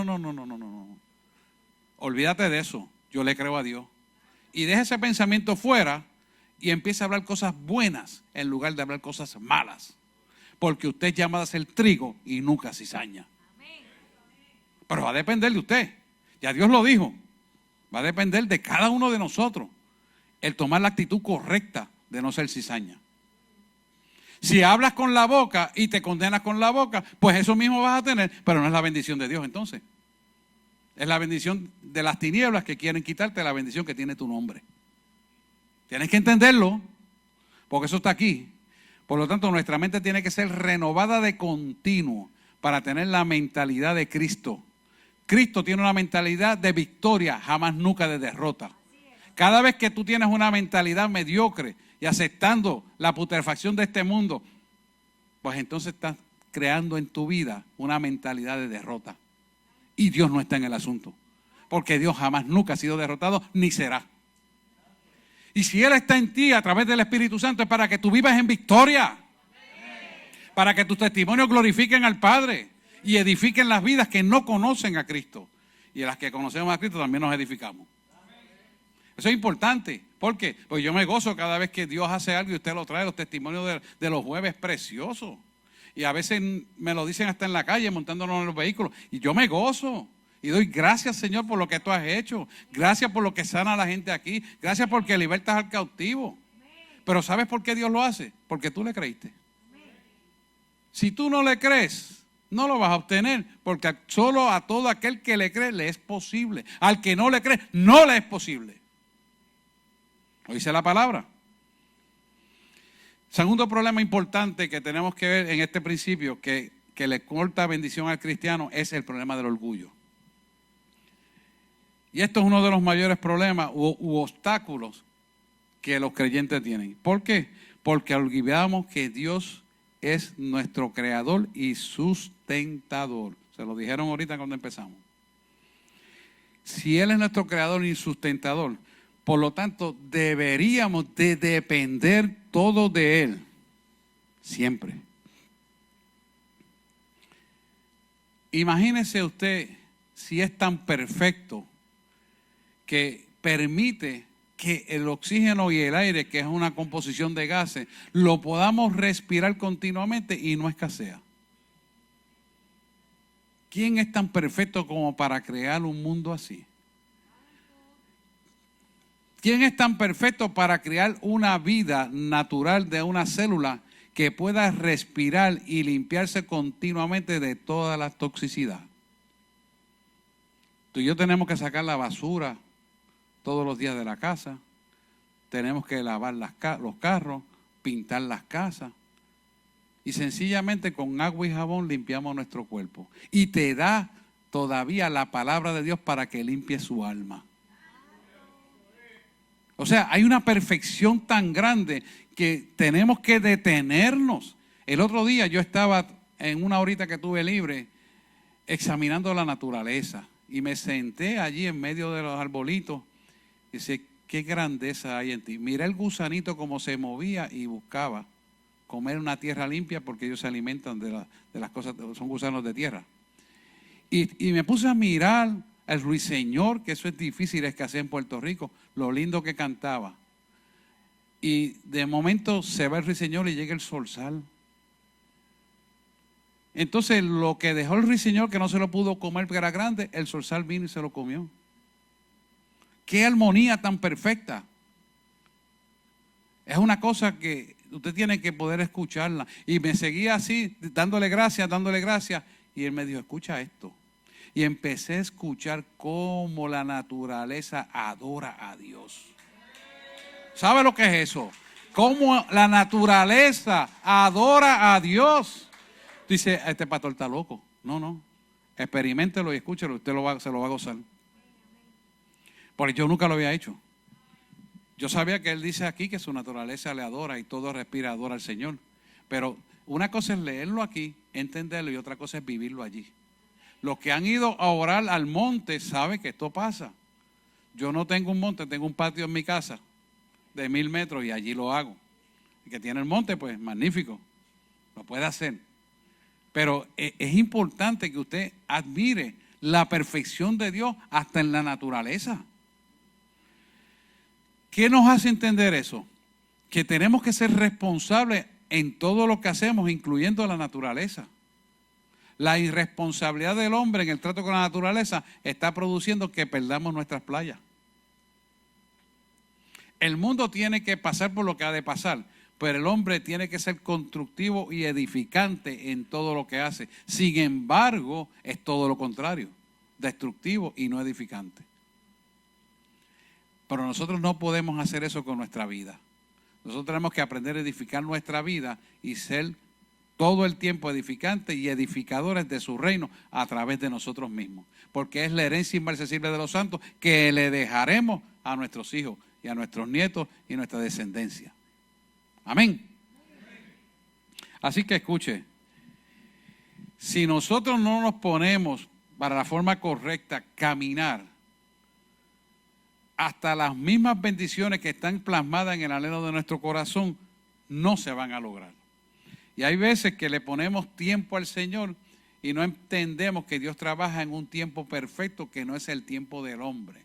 Olvídate de eso. Yo le creo a Dios. Y deje ese pensamiento fuera y empiece a hablar cosas buenas en lugar de hablar cosas malas. Porque usted es llamado a ser trigo y nunca cizaña. Pero va a depender de usted. Ya Dios lo dijo. Va a depender de cada uno de nosotros el tomar la actitud correcta de no ser cizaña. Si hablas con la boca y te condenas con la boca, pues eso mismo vas a tener, pero no es la bendición de Dios entonces. Es la bendición de las tinieblas que quieren quitarte la bendición que tiene tu nombre. Tienes que entenderlo, porque eso está aquí. Por lo tanto, nuestra mente tiene que ser renovada de continuo para tener la mentalidad de Cristo. Cristo tiene una mentalidad de victoria, jamás nunca de derrota. Cada vez que tú tienes una mentalidad mediocre y aceptando la putrefacción de este mundo, pues entonces estás creando en tu vida una mentalidad de derrota. Y Dios no está en el asunto. Porque Dios jamás nunca ha sido derrotado, ni será. Y si Él está en ti a través del Espíritu Santo es para que tú vivas en victoria. Para que tus testimonios glorifiquen al Padre y edifiquen las vidas que no conocen a Cristo. Y en las que conocemos a Cristo también nos edificamos. Eso es importante. ¿Por qué? Pues yo me gozo cada vez que Dios hace algo y usted lo trae, los testimonios de los jueves preciosos. Y a veces me lo dicen hasta en la calle, montándonos en los vehículos. Y yo me gozo. Y doy gracias, Señor, por lo que tú has hecho. Gracias por lo que sana a la gente aquí. Gracias porque libertas al cautivo. Pero ¿sabes por qué Dios lo hace? Porque tú le creíste. Si tú no le crees, no lo vas a obtener. Porque solo a todo aquel que le cree le es posible. Al que no le cree, no le es posible. ¿Oíste la palabra? Segundo problema importante que tenemos que ver en este principio que le corta bendición al cristiano es el problema del orgullo. Y esto es uno de los mayores problemas u obstáculos que los creyentes tienen. ¿Por qué? Porque olvidamos que Dios es nuestro creador y sustentador. Se lo dijeron ahorita cuando empezamos. Si Él es nuestro creador y sustentador, por lo tanto, deberíamos de depender todo de Él, siempre. Imagínese usted si es tan perfecto que permite que el oxígeno y el aire, que es una composición de gases, lo podamos respirar continuamente y no escasea. ¿Quién es tan perfecto como para crear un mundo así? ¿Quién es tan perfecto para crear una vida natural de una célula que pueda respirar y limpiarse continuamente de toda la toxicidad? Tú y yo tenemos que sacar la basura todos los días de la casa, tenemos que lavar los carros, pintar las casas y sencillamente con agua y jabón limpiamos nuestro cuerpo. Y te da todavía la palabra de Dios para que limpie su alma. O sea, hay una perfección tan grande que tenemos que detenernos. El otro día yo estaba en una horita que tuve libre examinando la naturaleza y me senté allí en medio de los arbolitos y dice, qué grandeza hay en ti. Miré el gusanito como se movía y buscaba comer una tierra limpia porque ellos se alimentan de las cosas, son gusanos de tierra. Y me puse a mirar el ruiseñor, que eso es difícil, escasez en Puerto Rico, lo lindo que cantaba. Y de momento se va el ruiseñor y llega el zorzal. Entonces lo que dejó el ruiseñor, que no se lo pudo comer porque era grande, el zorzal vino y se lo comió. ¡Qué armonía tan perfecta! Es una cosa que usted tiene que poder escucharla. Y me seguía así, dándole gracias, y él me dijo, escucha esto. Y empecé a escuchar cómo la naturaleza adora a Dios. ¿Sabe lo que es eso? Cómo la naturaleza adora a Dios. Dice, este pastor está loco. No, experiméntelo y escúchelo, usted se lo va a gozar. Porque yo nunca lo había hecho. Yo sabía que él dice aquí que su naturaleza le adora y todo respira adora al Señor. Pero una cosa es leerlo aquí, entenderlo, y otra cosa es vivirlo allí. Los que han ido a orar al monte saben que esto pasa. Yo no tengo un monte, tengo un patio en mi casa de 1000 metros y allí lo hago. El que tiene el monte, pues magnífico, lo puede hacer. Pero es importante que usted admire la perfección de Dios hasta en la naturaleza. ¿Qué nos hace entender eso? Que tenemos que ser responsables en todo lo que hacemos, incluyendo la naturaleza. La irresponsabilidad del hombre en el trato con la naturaleza está produciendo que perdamos nuestras playas. El mundo tiene que pasar por lo que ha de pasar, pero el hombre tiene que ser constructivo y edificante en todo lo que hace. Sin embargo, es todo lo contrario, destructivo y no edificante. Pero nosotros no podemos hacer eso con nuestra vida. Nosotros tenemos que aprender a edificar nuestra vida y ser todo el tiempo edificantes y edificadores de su reino a través de nosotros mismos. Porque es la herencia inmarcesible de los santos que le dejaremos a nuestros hijos y a nuestros nietos y nuestra descendencia. Amén. Así que escuche, si nosotros no nos ponemos para la forma correcta caminar, hasta las mismas bendiciones que están plasmadas en el anhelo de nuestro corazón no se van a lograr. Y hay veces que le ponemos tiempo al Señor y no entendemos que Dios trabaja en un tiempo perfecto que no es el tiempo del hombre.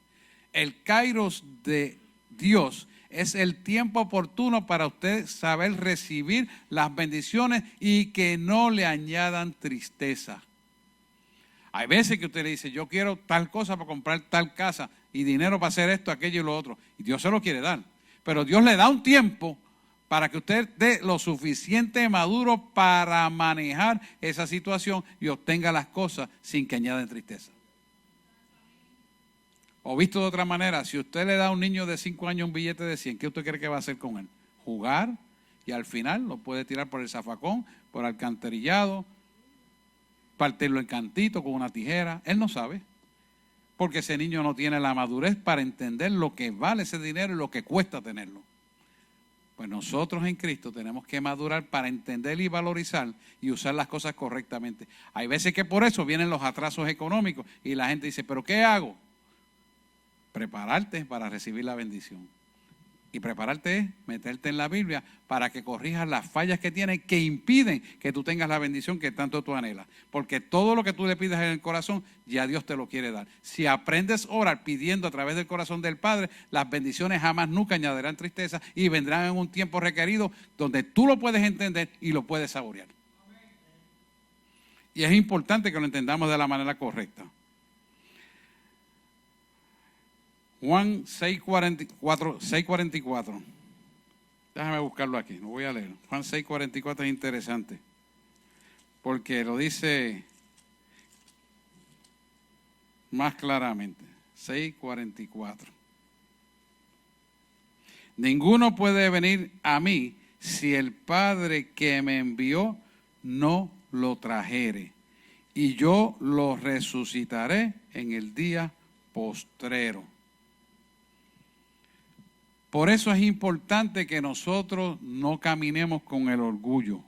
El kairos de Dios es el tiempo oportuno para usted saber recibir las bendiciones y que no le añadan tristeza. Hay veces que usted le dice, yo quiero tal cosa para comprar tal casa y dinero para hacer esto, aquello y lo otro. Y Dios se lo quiere dar. Pero Dios le da un tiempo para que usted dé lo suficiente maduro para manejar esa situación y obtenga las cosas sin que añaden tristeza. O visto de otra manera, si usted le da a un niño de 5 años un billete de 100, ¿qué usted cree que va a hacer con él? Jugar y al final lo puede tirar por el zafacón, por el alcantarillado, partirlo en cantito con una tijera. Él no sabe, porque ese niño no tiene la madurez para entender lo que vale ese dinero y lo que cuesta tenerlo. Pues nosotros en Cristo tenemos que madurar para entender y valorizar y usar las cosas correctamente. Hay veces que por eso vienen los atrasos económicos y la gente dice, ¿pero qué hago? Prepararte para recibir la bendición. Y prepararte es meterte en la Biblia para que corrijas las fallas que tienes que impiden que tú tengas la bendición que tanto tú anhelas. Porque todo lo que tú le pides en el corazón, ya Dios te lo quiere dar. Si aprendes a orar pidiendo a través del corazón del Padre, las bendiciones jamás nunca añadirán tristeza y vendrán en un tiempo requerido donde tú lo puedes entender y lo puedes saborear. Y es importante que lo entendamos de la manera correcta. Juan 6:44. Déjame buscarlo aquí, lo voy a leer. Juan 6:44 es interesante, porque lo dice más claramente. 6:44. Ninguno puede venir a mí si el Padre que me envió no lo trajere, y yo lo resucitaré en el día postrero. Por eso es importante que nosotros no caminemos con el orgullo,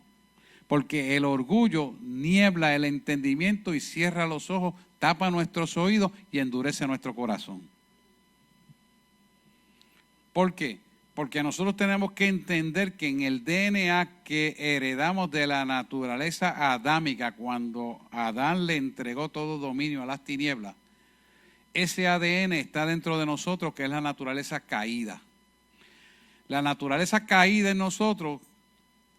porque el orgullo niebla el entendimiento y cierra los ojos, tapa nuestros oídos y endurece nuestro corazón. ¿Por qué? Porque nosotros tenemos que entender que en el DNA que heredamos de la naturaleza adámica, cuando Adán le entregó todo dominio a las tinieblas, ese ADN está dentro de nosotros, que es la naturaleza caída. La naturaleza caída en nosotros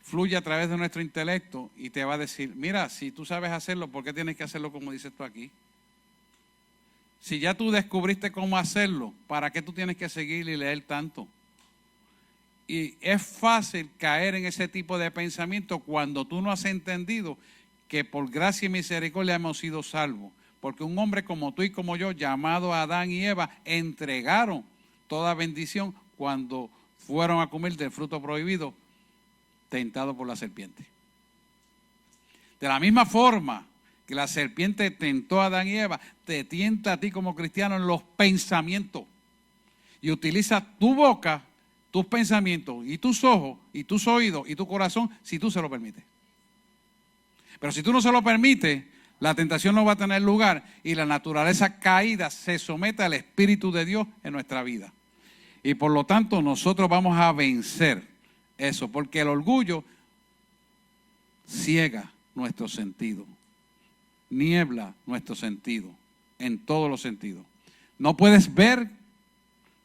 fluye a través de nuestro intelecto y te va a decir, mira, si tú sabes hacerlo, ¿por qué tienes que hacerlo como dices tú aquí? Si ya tú descubriste cómo hacerlo, ¿para qué tú tienes que seguir y leer tanto? Y es fácil caer en ese tipo de pensamiento cuando tú no has entendido que por gracia y misericordia hemos sido salvos. Porque un hombre como tú y como yo, llamado Adán y Eva, entregaron toda bendición cuando fueron a comer del fruto prohibido, tentado por la serpiente. De la misma forma que la serpiente tentó a Adán y Eva, te tienta a ti como cristiano en los pensamientos. Y utiliza tu boca, tus pensamientos, y tus ojos, y tus oídos, y tu corazón, si tú se lo permites. Pero si tú no se lo permites, la tentación no va a tener lugar y la naturaleza caída se somete al Espíritu de Dios en nuestra vida. Y por lo tanto nosotros vamos a vencer eso, porque el orgullo ciega nuestro sentido, niebla nuestro sentido, en todos los sentidos. No puedes ver,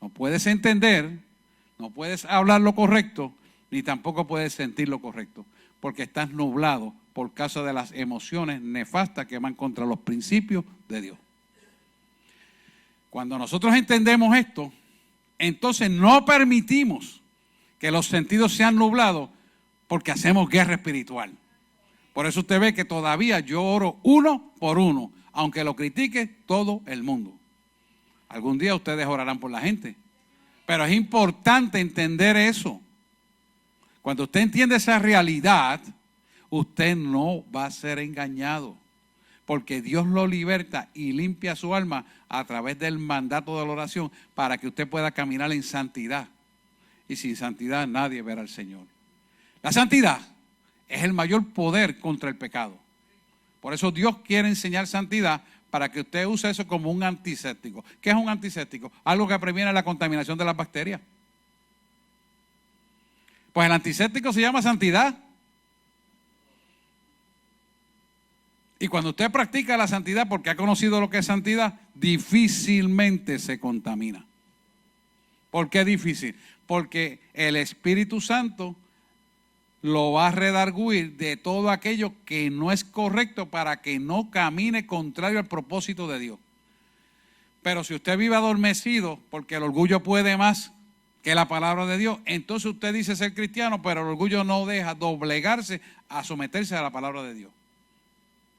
no puedes entender, no puedes hablar lo correcto, ni tampoco puedes sentir lo correcto, porque estás nublado por causa de las emociones nefastas que van contra los principios de Dios. Cuando nosotros entendemos esto, entonces no permitimos que los sentidos sean nublados porque hacemos guerra espiritual. Por eso usted ve que todavía yo oro uno por uno, aunque lo critique todo el mundo. Algún día ustedes orarán por la gente, pero es importante entender eso. Cuando usted entiende esa realidad, usted no va a ser engañado, porque Dios lo liberta y limpia su alma a través del mandato de la oración para que usted pueda caminar en santidad. Y sin santidad nadie verá al Señor. La santidad es el mayor poder contra el pecado. Por eso Dios quiere enseñar santidad para que usted use eso como un antiséptico. ¿Qué es un antiséptico? Algo que previene la contaminación de las bacterias. Pues el antiséptico se llama santidad. Y cuando usted practica la santidad porque ha conocido lo que es santidad, difícilmente se contamina. ¿Por qué difícil? Porque el Espíritu Santo lo va a redarguir de todo aquello que no es correcto para que no camine contrario al propósito de Dios. Pero si usted vive adormecido porque el orgullo puede más que la palabra de Dios, entonces usted dice ser cristiano, pero el orgullo no deja doblegarse a someterse a la palabra de Dios.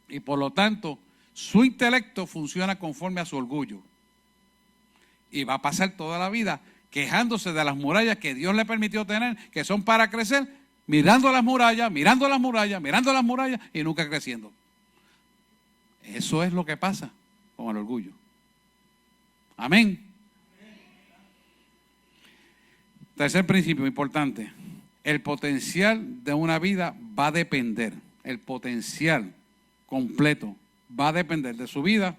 Y por lo tanto, su intelecto funciona conforme a su orgullo. Y va a pasar toda la vida quejándose de las murallas que Dios le permitió tener, que son para crecer, mirando las murallas, mirando las murallas, mirando las murallas y nunca creciendo. Eso es lo que pasa con el orgullo. Amén. Tercer principio importante. el potencial de una vida va a depender, el potencial completo va a depender de su vida,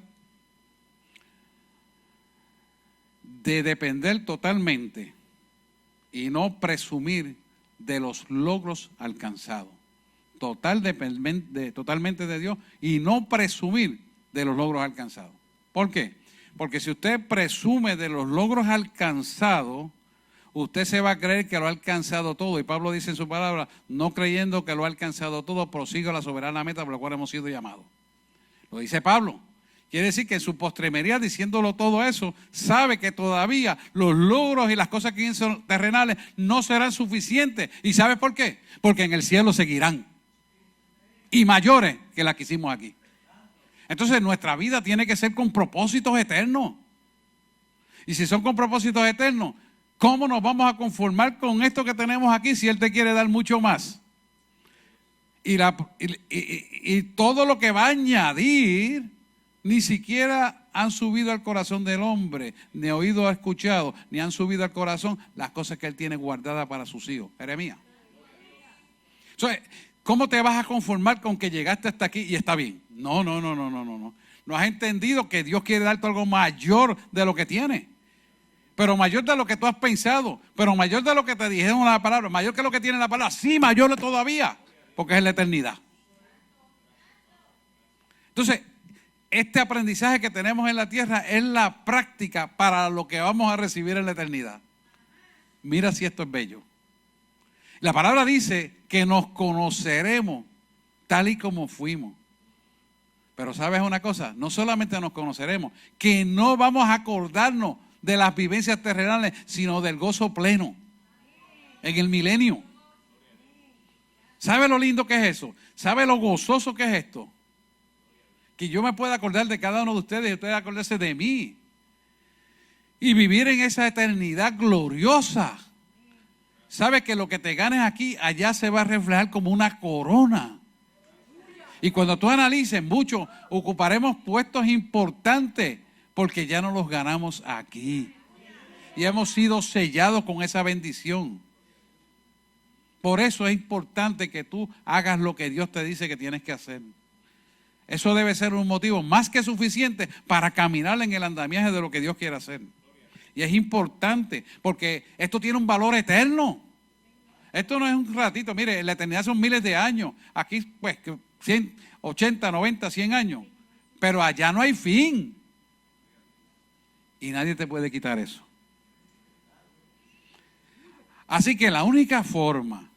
de depender totalmente y no presumir de los logros alcanzados. Totalmente de Dios y no presumir de los logros alcanzados. ¿Por qué? Porque si usted presume de los logros alcanzados, usted se va a creer que lo ha alcanzado todo. Y Pablo dice en su palabra, no creyendo que lo ha alcanzado todo, prosigue a la soberana meta por la cual hemos sido llamados. Lo dice Pablo. Quiere decir que en su postremería, diciéndolo todo eso, sabe que todavía los logros y las cosas que son terrenales no serán suficientes. ¿Y sabe por qué? Porque en el cielo seguirán. Y mayores que las que hicimos aquí. Entonces nuestra vida tiene que ser con propósitos eternos. Y si son con propósitos eternos, ¿cómo nos vamos a conformar con esto que tenemos aquí si Él te quiere dar mucho más? Y todo lo que va a añadir, ni siquiera han subido al corazón del hombre, ni oído ha escuchado, ni han subido al corazón las cosas que Él tiene guardadas para sus hijos. Jeremías. Entonces, ¿cómo te vas a conformar con que llegaste hasta aquí y está bien? No. No has entendido que Dios quiere darte algo mayor de lo que tienes. Pero mayor de lo que tú has pensado. Pero mayor de lo que te dijeron la palabra. Mayor que lo que tiene la palabra. Sí, mayor todavía. Porque es la eternidad. Entonces, este aprendizaje que tenemos en la tierra es la práctica para lo que vamos a recibir en la eternidad. Mira si esto es bello. La palabra dice que nos conoceremos tal y como fuimos. Pero ¿sabes una cosa? No solamente nos conoceremos, que no vamos a acordarnos de las vivencias terrenales, sino del gozo pleno en el milenio. ¿Sabe lo lindo que es eso? ¿Sabe lo gozoso que es esto? Que yo me pueda acordar de cada uno de ustedes y ustedes acordarse de mí. Y vivir en esa eternidad gloriosa. ¿Sabe que lo que te ganes aquí, allá se va a reflejar como una corona? Y cuando tú analices mucho, ocuparemos puestos importantes porque ya no los ganamos aquí. Y hemos sido sellados con esa bendición. Por eso es importante que tú hagas lo que Dios te dice que tienes que hacer. Eso debe ser un motivo más que suficiente para caminar en el andamiaje de lo que Dios quiere hacer. Y es importante porque esto tiene un valor eterno. Esto no es un ratito. Mire, la eternidad son miles de años. Aquí, pues, 100, 80, 90, 100 años. Pero allá no hay fin. Y nadie te puede quitar eso. Así que la única forma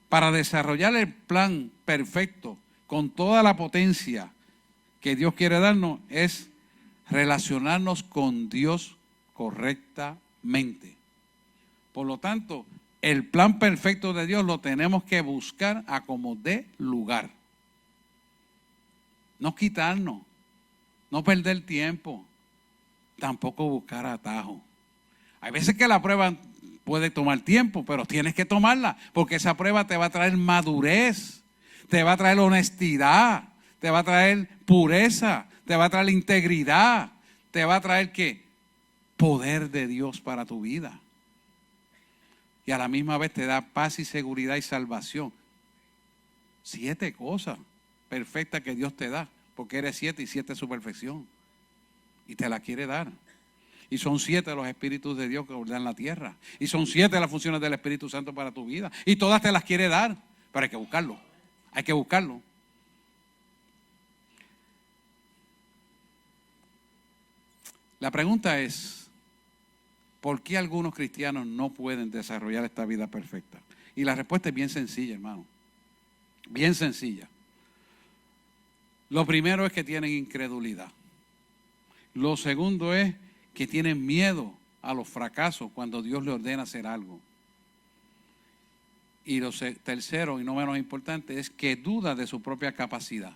para desarrollar el plan perfecto con toda la potencia que Dios quiere darnos es relacionarnos con Dios correctamente. Por lo tanto, el plan perfecto de Dios lo tenemos que buscar a como dé lugar. No quitarnos, no perder tiempo, tampoco buscar atajo. Hay veces que la prueba puede tomar tiempo, pero tienes que tomarla, porque esa prueba te va a traer madurez, te va a traer honestidad, te va a traer pureza, te va a traer integridad, te va a traer ¿qué? Poder de Dios para tu vida. Y a la misma vez te da paz y seguridad y salvación. 7 cosas perfectas que Dios te da, porque eres 7 y 7 es su perfección. Y te la quiere dar. Y son 7 los espíritus de Dios que ordenan la tierra. Y son 7 las funciones del Espíritu Santo para tu vida. Y todas te las quiere dar, pero hay que buscarlo. Hay que buscarlo. La pregunta es, ¿por qué algunos cristianos no pueden desarrollar esta vida perfecta? Y la respuesta es bien sencilla, hermano. Bien sencilla. Lo primero es que tienen incredulidad. Lo segundo es que tienen miedo a los fracasos cuando Dios le ordena hacer algo. Y lo tercero, y no menos importante, es que duda de su propia capacidad.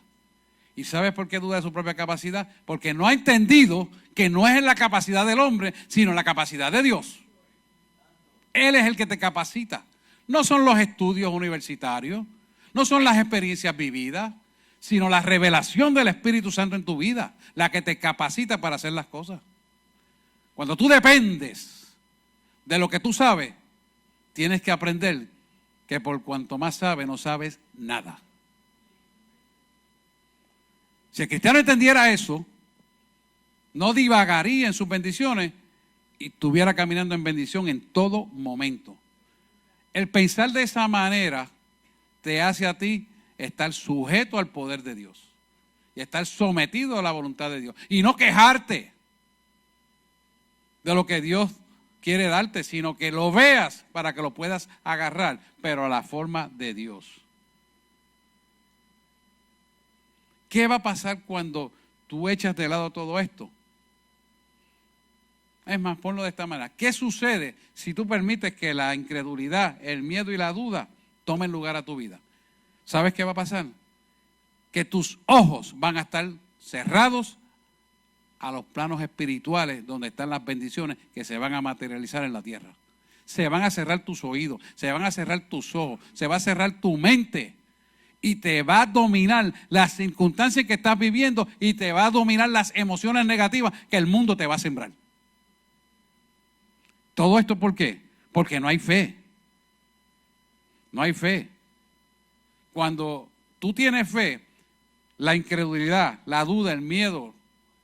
¿Y sabes por qué duda de su propia capacidad? Porque no ha entendido que no es en la capacidad del hombre, sino en la capacidad de Dios. Él es el que te capacita. No son los estudios universitarios, no son las experiencias vividas, sino la revelación del Espíritu Santo en tu vida, la que te capacita para hacer las cosas. Cuando tú dependes de lo que tú sabes, tienes que aprender que por cuanto más sabe, no sabes nada. Si el cristiano entendiera eso, no divagaría en sus bendiciones y estuviera caminando en bendición en todo momento. El pensar de esa manera te hace a ti estar sujeto al poder de Dios y estar sometido a la voluntad de Dios y no quejarte de lo que Dios quiere darte, sino que lo veas para que lo puedas agarrar, pero a la forma de Dios. ¿Qué va a pasar cuando tú echas de lado todo esto? Es más, ponlo de esta manera. ¿Qué sucede si tú permites que la incredulidad, el miedo y la duda tomen lugar a tu vida? ¿Sabes qué va a pasar? Que tus ojos van a estar cerrados a los planos espirituales donde están las bendiciones que se van a materializar en la tierra. Se van a cerrar tus oídos, se van a cerrar tus ojos, se va a cerrar tu mente y te va a dominar las circunstancias que estás viviendo y te va a dominar las emociones negativas que el mundo te va a sembrar. ¿Todo esto por qué? Porque no hay fe. No hay fe. Cuando tú tienes fe, la incredulidad, la duda, el miedo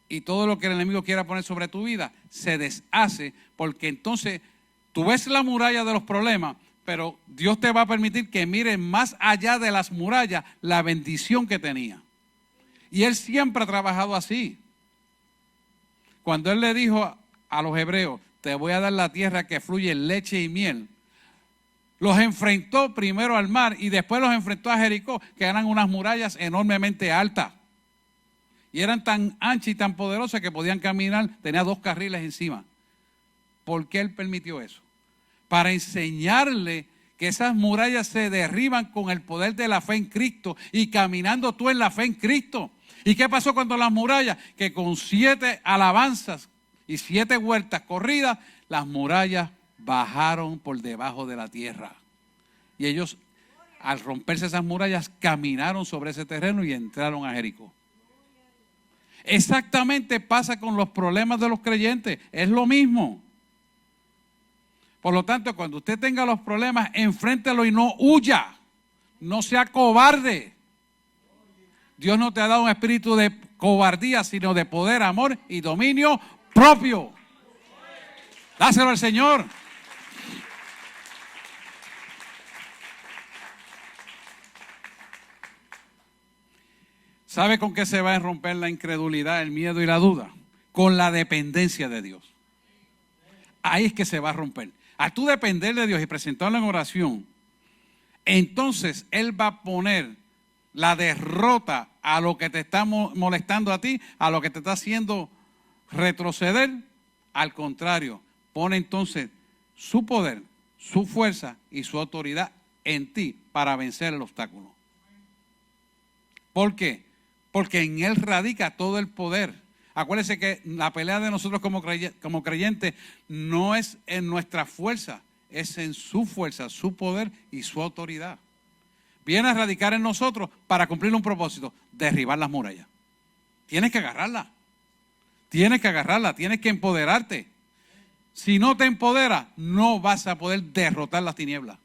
y todo lo que el enemigo quiera poner sobre tu vida se deshace, porque entonces tú ves la muralla de los problemas, pero Dios te va a permitir que mires más allá de las murallas la bendición que tenía. Y Él siempre ha trabajado así. Cuando Él le dijo a los hebreos, te voy a dar la tierra que fluye leche y miel, los enfrentó primero al mar y después los enfrentó a Jericó, que eran unas murallas enormemente altas. Y eran tan anchas y tan poderosas que podían caminar, tenía 2 carriles encima. ¿Por qué Él permitió eso? Para enseñarle que esas murallas se derriban con el poder de la fe en Cristo y caminando tú en la fe en Cristo. ¿Y qué pasó cuando las murallas? Que con 7 alabanzas y 7 vueltas corridas, las murallas bajaron por debajo de la tierra. Y ellos, al romperse esas murallas, caminaron sobre ese terreno y entraron a Jericó. Exactamente pasa con los problemas de los creyentes. Es lo mismo. Por lo tanto, cuando usted tenga los problemas, enfréntelo y no huya. No sea cobarde. Dios no te ha dado un espíritu de cobardía, sino de poder, amor y dominio propio. Dáselo al Señor. ¿Sabe con qué se va a romper la incredulidad, el miedo y la duda? Con la dependencia de Dios. Ahí es que se va a romper. Al tú depender de Dios y presentarlo en oración, entonces Él va a poner la derrota a lo que te está molestando a ti, a lo que te está haciendo retroceder. Al contrario, pone entonces su poder, su fuerza y su autoridad en ti para vencer el obstáculo. ¿Por qué? Porque en Él radica todo el poder. Acuérdense que la pelea de nosotros como creyentes no es en nuestra fuerza, es en su fuerza, su poder y su autoridad. Viene a radicar en nosotros para cumplir un propósito, derribar las murallas. Tienes que agarrarla, tienes que empoderarte. Si no te empoderas, no vas a poder derrotar las tinieblas.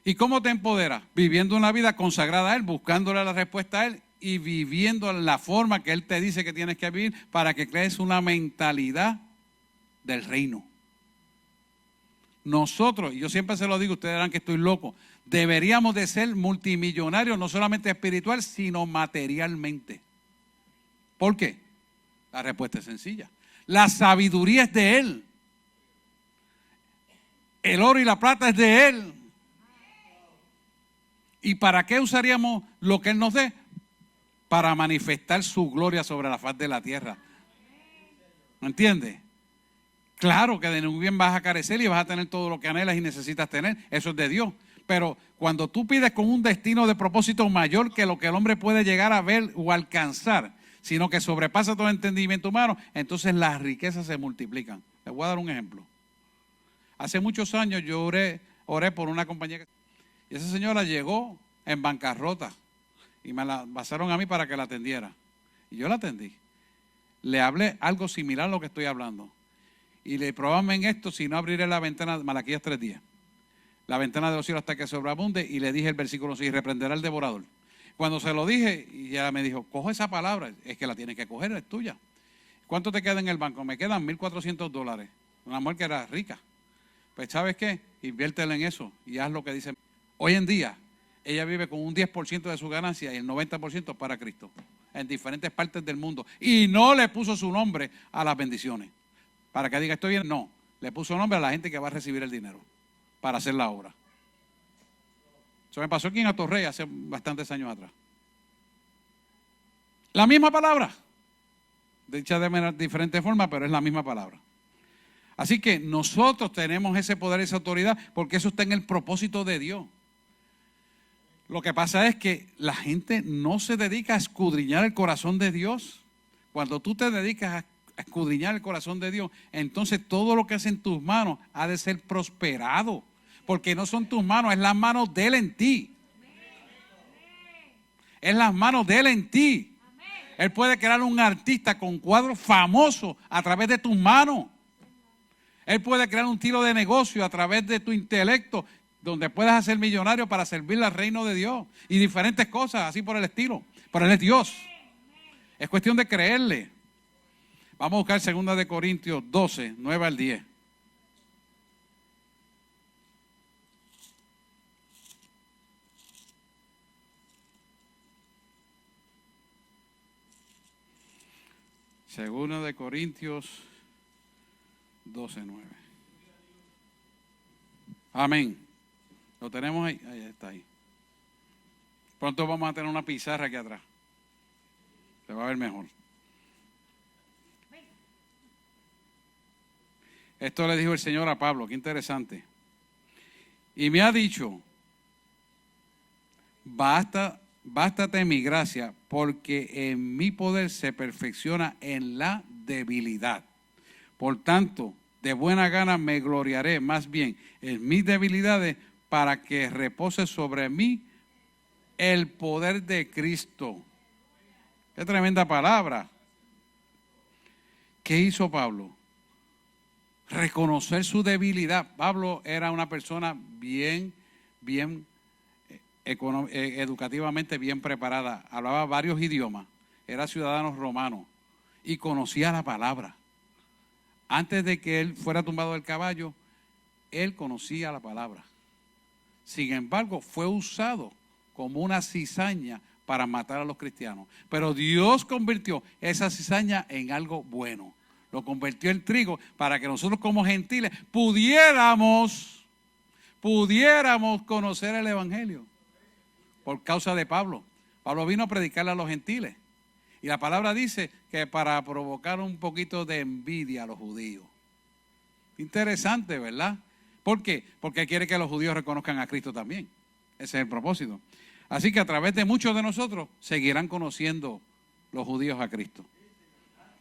¿Y cómo te empoderas? Viviendo una vida consagrada a Él, buscándole la respuesta a Él y viviendo la forma que Él te dice que tienes que vivir para que crees una mentalidad del reino. Nosotros, y yo siempre se lo digo, ustedes dirán que estoy loco, deberíamos de ser multimillonarios, no solamente espiritual, sino materialmente. ¿Por qué? La respuesta es sencilla. La sabiduría es de Él. El oro y la plata es de Él. ¿Y para qué usaríamos lo que Él nos dé? Para manifestar su gloria sobre la faz de la tierra. ¿Me entiendes? Claro que de ningún bien vas a carecer y vas a tener todo lo que anhelas y necesitas tener. Eso es de Dios. Pero cuando tú pides con un destino de propósito mayor que lo que el hombre puede llegar a ver o alcanzar, sino que sobrepasa todo entendimiento humano, entonces las riquezas se multiplican. Les voy a dar un ejemplo. Hace muchos años yo oré por una compañía y esa señora llegó en bancarrota y me la pasaron a mí para que la atendiera. Y yo la atendí. Le hablé algo similar a lo que estoy hablando. Y le probame en esto, si no abriré la ventana, Malaquías 3:10. la ventana de los cielos hasta que sobreabunde, y le dije el versículo 6, reprenderá al devorador. Cuando se lo dije, y ella me dijo, coge esa palabra, es que la tienes que coger, es tuya. ¿Cuánto te queda en el banco? Me quedan $1,400. Una mujer que era rica. Pues ¿sabes qué? Inviértela en eso y haz lo que dice. Hoy en día, ella vive con un 10% de su ganancia y el 90% para Cristo, en diferentes partes del mundo. Y no le puso su nombre a las bendiciones. Para que diga, estoy bien, no. Le puso nombre a la gente que va a recibir el dinero para hacer la obra. Eso me pasó aquí en Atorrey hace bastantes años atrás. La misma palabra, dicha de diferentes formas, pero es la misma palabra. Así que nosotros tenemos ese poder y esa autoridad porque eso está en el propósito de Dios. Lo que pasa es que la gente no se dedica a escudriñar el corazón de Dios. Cuando tú te dedicas a escudriñar el corazón de Dios, entonces todo lo que hace en tus manos ha de ser prosperado. Porque no son tus manos, es las manos de Él en ti. Es las manos de Él en ti. Él puede crear un artista con cuadros famosos a través de tus manos. Él puede crear un estilo de negocio a través de tu intelecto, donde puedas hacer millonario para servir al reino de Dios. Y diferentes cosas, así por el estilo. Pero Él es Dios. Es cuestión de creerle. Vamos a buscar 2 de Corintios 12, 9 al 10. Segunda de Corintios 12, 9. Amén. ¿Lo tenemos ahí? Ahí está ahí. Pronto vamos a tener una pizarra aquí atrás. Se va a ver mejor. Esto le dijo el Señor a Pablo, qué interesante. Y me ha dicho, bástate mi gracia, porque en mi poder se perfecciona en la debilidad. Por tanto, de buena gana me gloriaré más bien en mis debilidades para que repose sobre mí el poder de Cristo. Qué tremenda palabra. ¿Qué hizo Pablo? Reconocer su debilidad. Pablo era una persona bien educativamente bien preparada. Hablaba varios idiomas. Era ciudadano romano y conocía la palabra. Antes de que él fuera tumbado del caballo, él conocía la palabra. Sin embargo, fue usado como una cizaña para matar a los cristianos. Pero Dios convirtió esa cizaña en algo bueno. Lo convirtió en trigo para que nosotros como gentiles pudiéramos conocer el evangelio. Por causa de Pablo. Pablo vino a predicarle a los gentiles. Y la palabra dice que para provocar un poquito de envidia a los judíos. Interesante, ¿verdad? ¿Por qué? Porque quiere que los judíos reconozcan a Cristo también. Ese es el propósito. Así que a través de muchos de nosotros seguirán conociendo los judíos a Cristo.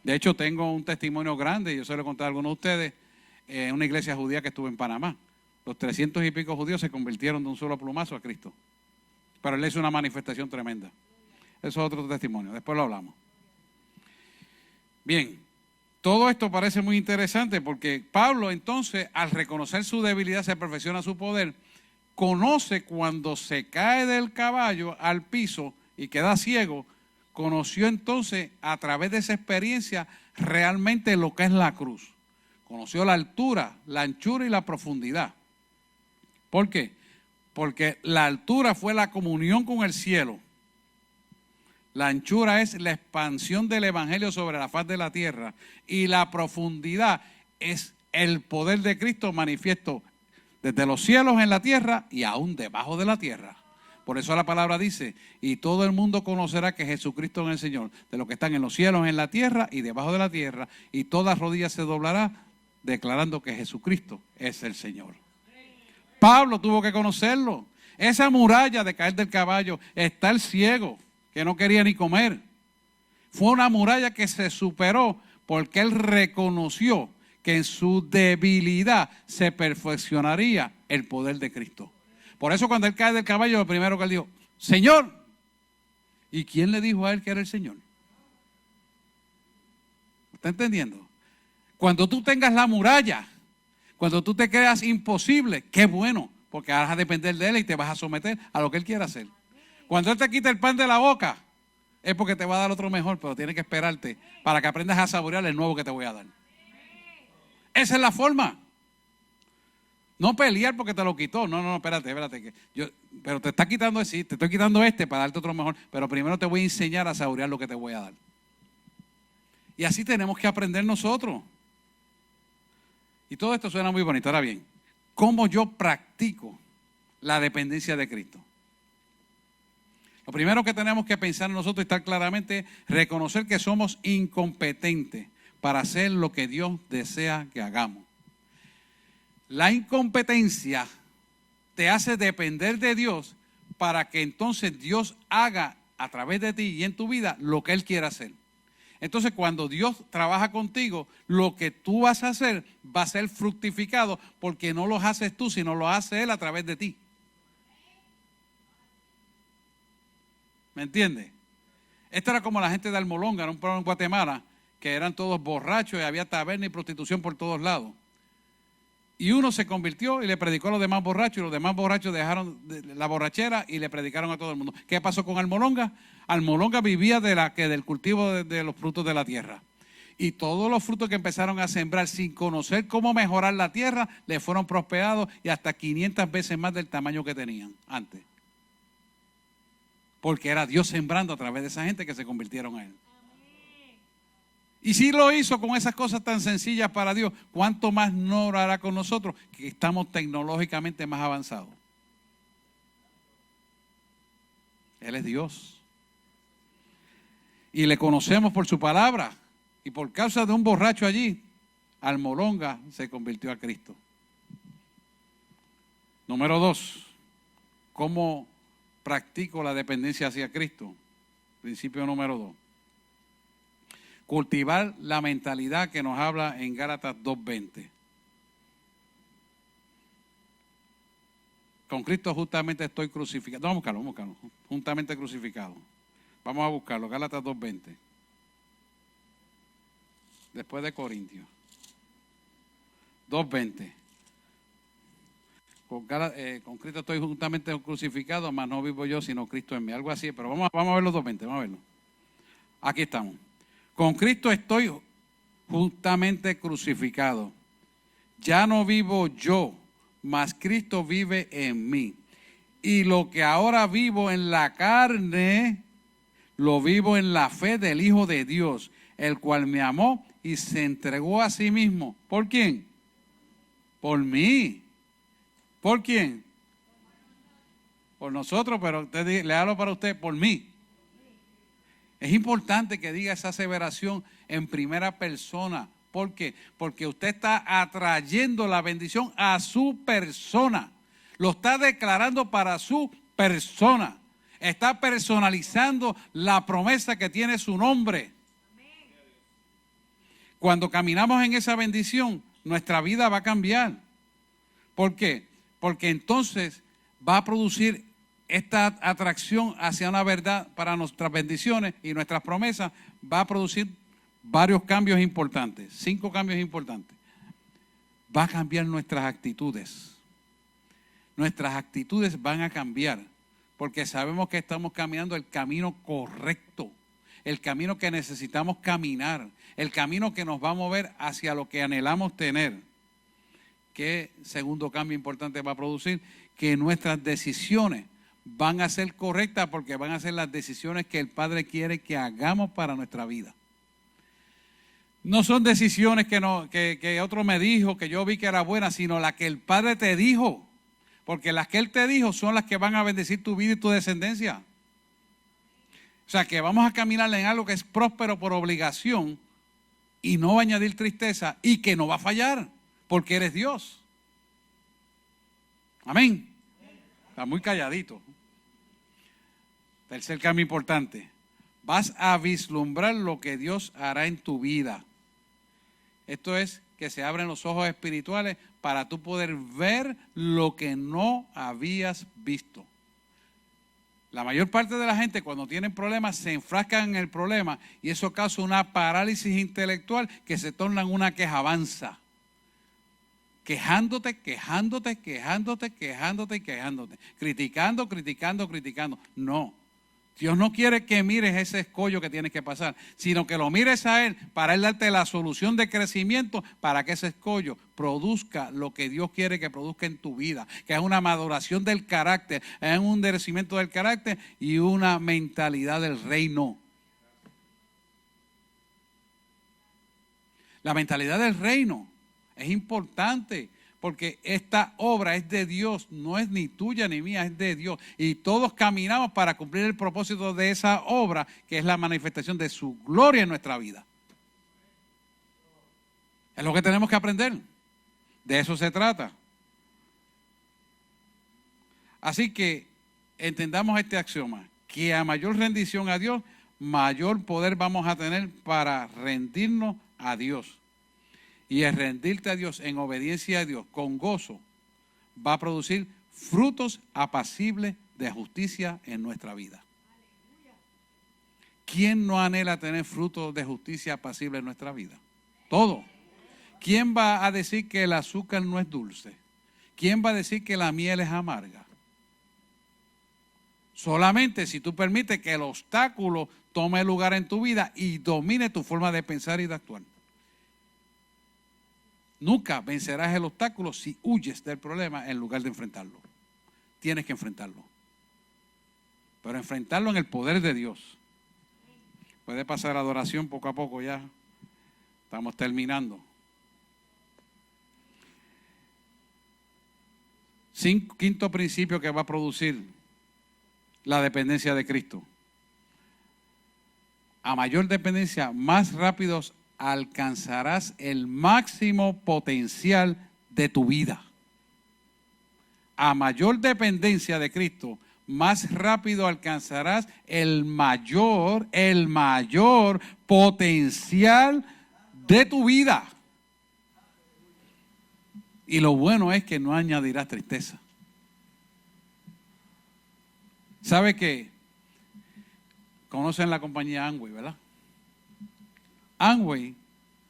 De hecho, tengo un testimonio grande, yo se lo he contado a algunos de ustedes, en una iglesia judía que estuvo en Panamá. Los 300 y pico judíos se convirtieron de un solo plumazo a Cristo. Pero él hizo una manifestación tremenda. Eso es otro testimonio, después lo hablamos. Bien, todo esto parece muy interesante porque Pablo entonces, al reconocer su debilidad, se perfecciona su poder, conoce cuando se cae del caballo al piso y queda ciego, conoció entonces a través de esa experiencia realmente lo que es la cruz. Conoció la altura, la anchura y la profundidad. ¿Por qué? Porque la altura fue la comunión con el cielo. La anchura es la expansión del evangelio sobre la faz de la tierra. Y la profundidad es el poder de Cristo manifiesto desde los cielos en la tierra y aún debajo de la tierra. Por eso la palabra dice, y todo el mundo conocerá que Jesucristo es el Señor, de los que están en los cielos, en la tierra y debajo de la tierra, y toda rodilla se doblará, declarando que Jesucristo es el Señor. Pablo tuvo que conocerlo. Esa muralla de caer del caballo, estar ciego, que no quería ni comer, fue una muralla que se superó porque él reconoció que en su debilidad se perfeccionaría el poder de Cristo. Por eso cuando él cae del caballo, lo primero que él dijo, Señor. ¿Y quién le dijo a él que era el Señor? ¿Está entendiendo? Cuando tú tengas la muralla, cuando tú te creas imposible, qué bueno, porque vas a depender de Él y te vas a someter a lo que Él quiera hacer. Cuando Él te quita el pan de la boca, es porque te va a dar otro mejor, pero tienes que esperarte para que aprendas a saborear el nuevo que te voy a dar. Esa es la forma. No pelear porque te lo quitó. No, espérate. Pero te está quitando te estoy quitando para darte otro mejor. Pero primero te voy a enseñar a saborear lo que te voy a dar. Y así tenemos que aprender nosotros. Y todo esto suena muy bonito. Ahora bien, ¿cómo yo practico la dependencia de Cristo? Lo primero que tenemos que pensar nosotros y estar claramente es reconocer que somos incompetentes para hacer lo que Dios desea que hagamos. La incompetencia te hace depender de Dios para que entonces Dios haga a través de ti y en tu vida lo que Él quiera hacer. Entonces, cuando Dios trabaja contigo, lo que tú vas a hacer va a ser fructificado porque no lo haces tú, sino lo hace Él a través de ti. ¿Me entiendes? Esto era como la gente de Almolonga, era un pueblo en Guatemala, que eran todos borrachos y había taberna y prostitución por todos lados. Y uno se convirtió y le predicó a los demás borrachos, y los demás borrachos dejaron la borrachera y le predicaron a todo el mundo. ¿Qué pasó con Almolonga? Almolonga vivía del cultivo de los frutos de la tierra. Y todos los frutos que empezaron a sembrar sin conocer cómo mejorar la tierra, le fueron prosperados y hasta 500 veces más del tamaño que tenían antes. Porque era Dios sembrando a través de esa gente que se convirtieron a Él. Y si lo hizo con esas cosas tan sencillas para Dios, ¿cuánto más no lo hará con nosotros que estamos tecnológicamente más avanzados? Él es Dios. Y le conocemos por su palabra. Y por causa de un borracho allí, Almolonga se convirtió a Cristo. Número 2, ¿cómo practico la dependencia hacia Cristo? Principio número 2. Cultivar la mentalidad que nos habla en Gálatas 2:20. Con Cristo justamente estoy crucificado. Vamos a buscarlo. Juntamente crucificado. Vamos a buscarlo. Gálatas 2:20. Después de Corintios. 2:20. Con Cristo estoy juntamente crucificado, mas no vivo yo, sino Cristo en mí. Algo así, pero vamos a ver los 2:20. Vamos a verlo. Aquí estamos. Con Cristo estoy juntamente crucificado. Ya no vivo yo, mas Cristo vive en mí. Y lo que ahora vivo en la carne, lo vivo en la fe del Hijo de Dios, el cual me amó y se entregó a sí mismo. ¿Por quién? Por mí. ¿Por quién? Por nosotros, pero le hablo para usted, por mí. Es importante que diga esa aseveración en primera persona. ¿Por qué? Porque usted está atrayendo la bendición a su persona. Lo está declarando para su persona. Está personalizando la promesa que tiene su nombre. Cuando caminamos en esa bendición, nuestra vida va a cambiar. ¿Por qué? Porque entonces va a producir esta atracción hacia una verdad para nuestras bendiciones y nuestras promesas, va a producir varios cambios importantes, 5 cambios importantes. Va a cambiar nuestras actitudes. Nuestras actitudes van a cambiar porque sabemos que estamos caminando el camino correcto, el camino que necesitamos caminar, el camino que nos va a mover hacia lo que anhelamos tener. ¿Qué segundo cambio importante va a producir? Que nuestras decisiones van a ser correctas porque van a ser las decisiones que el Padre quiere que hagamos para nuestra vida. No son decisiones que otro me dijo, que yo vi que era buena, sino las que el Padre te dijo. Porque las que Él te dijo son las que van a bendecir tu vida y tu descendencia. O sea, que vamos a caminar en algo que es próspero por obligación y no va a añadir tristeza y que no va a fallar porque eres Dios. Amén. Está muy calladito. Tercer cambio importante. Vas a vislumbrar lo que Dios hará en tu vida. Esto es que se abren los ojos espirituales para tú poder ver lo que no habías visto. La mayor parte de la gente cuando tienen problemas se enfrascan en el problema y eso causa una parálisis intelectual que se torna en una quejabanza. quejándote, criticando. No. Dios no quiere que mires ese escollo que tienes que pasar, sino que lo mires a Él para Él darte la solución de crecimiento para que ese escollo produzca lo que Dios quiere que produzca en tu vida, que es una maduración del carácter, es un endurecimiento del carácter y una mentalidad del reino. La mentalidad del reino es importante. Porque esta obra es de Dios, no es ni tuya ni mía, es de Dios. Y todos caminamos para cumplir el propósito de esa obra, que es la manifestación de su gloria en nuestra vida. Es lo que tenemos que aprender. De eso se trata. Así que entendamos este axioma, que a mayor rendición a Dios, mayor poder vamos a tener para rendirnos a Dios. Y el rendirte a Dios en obediencia a Dios con gozo va a producir frutos apacibles de justicia en nuestra vida. ¿Quién no anhela tener frutos de justicia apacible en nuestra vida? Todo. ¿Quién va a decir que el azúcar no es dulce? ¿Quién va a decir que la miel es amarga? Solamente si tú permites que el obstáculo tome lugar en tu vida y domine tu forma de pensar y de actuar. Nunca vencerás el obstáculo si huyes del problema en lugar de enfrentarlo. Tienes que enfrentarlo. Pero enfrentarlo en el poder de Dios. Puede pasar adoración poco a poco ya. Estamos terminando. Quinto principio que va a producir la dependencia de Cristo. A mayor dependencia, más rápidos alcanzarás el máximo potencial de tu vida. A mayor dependencia de Cristo, más rápido alcanzarás el mayor potencial de tu vida. Y lo bueno es que no añadirás tristeza. ¿Sabe qué? Conocen la compañía Amway, ¿verdad? Amway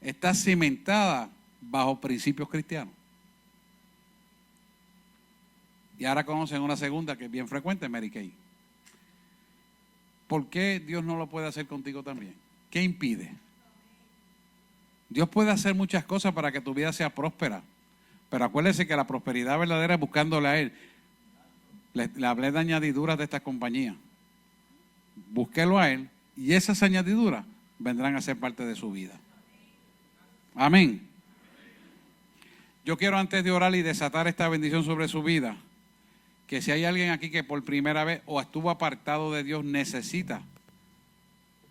está cimentada bajo principios cristianos. Y ahora conocen una segunda que es bien frecuente, Mary Kay. ¿Por qué Dios no lo puede hacer contigo también? ¿Qué impide? Dios puede hacer muchas cosas para que tu vida sea próspera. Pero acuérdese que la prosperidad verdadera es buscándole a Él. Le hablé de añadiduras de esta compañía. Búsquelo a Él y esas añadiduras vendrán a ser parte de su vida. Amén. Yo quiero, antes de orar y desatar esta bendición sobre su vida, que si hay alguien aquí que por primera vez o estuvo apartado de Dios, necesita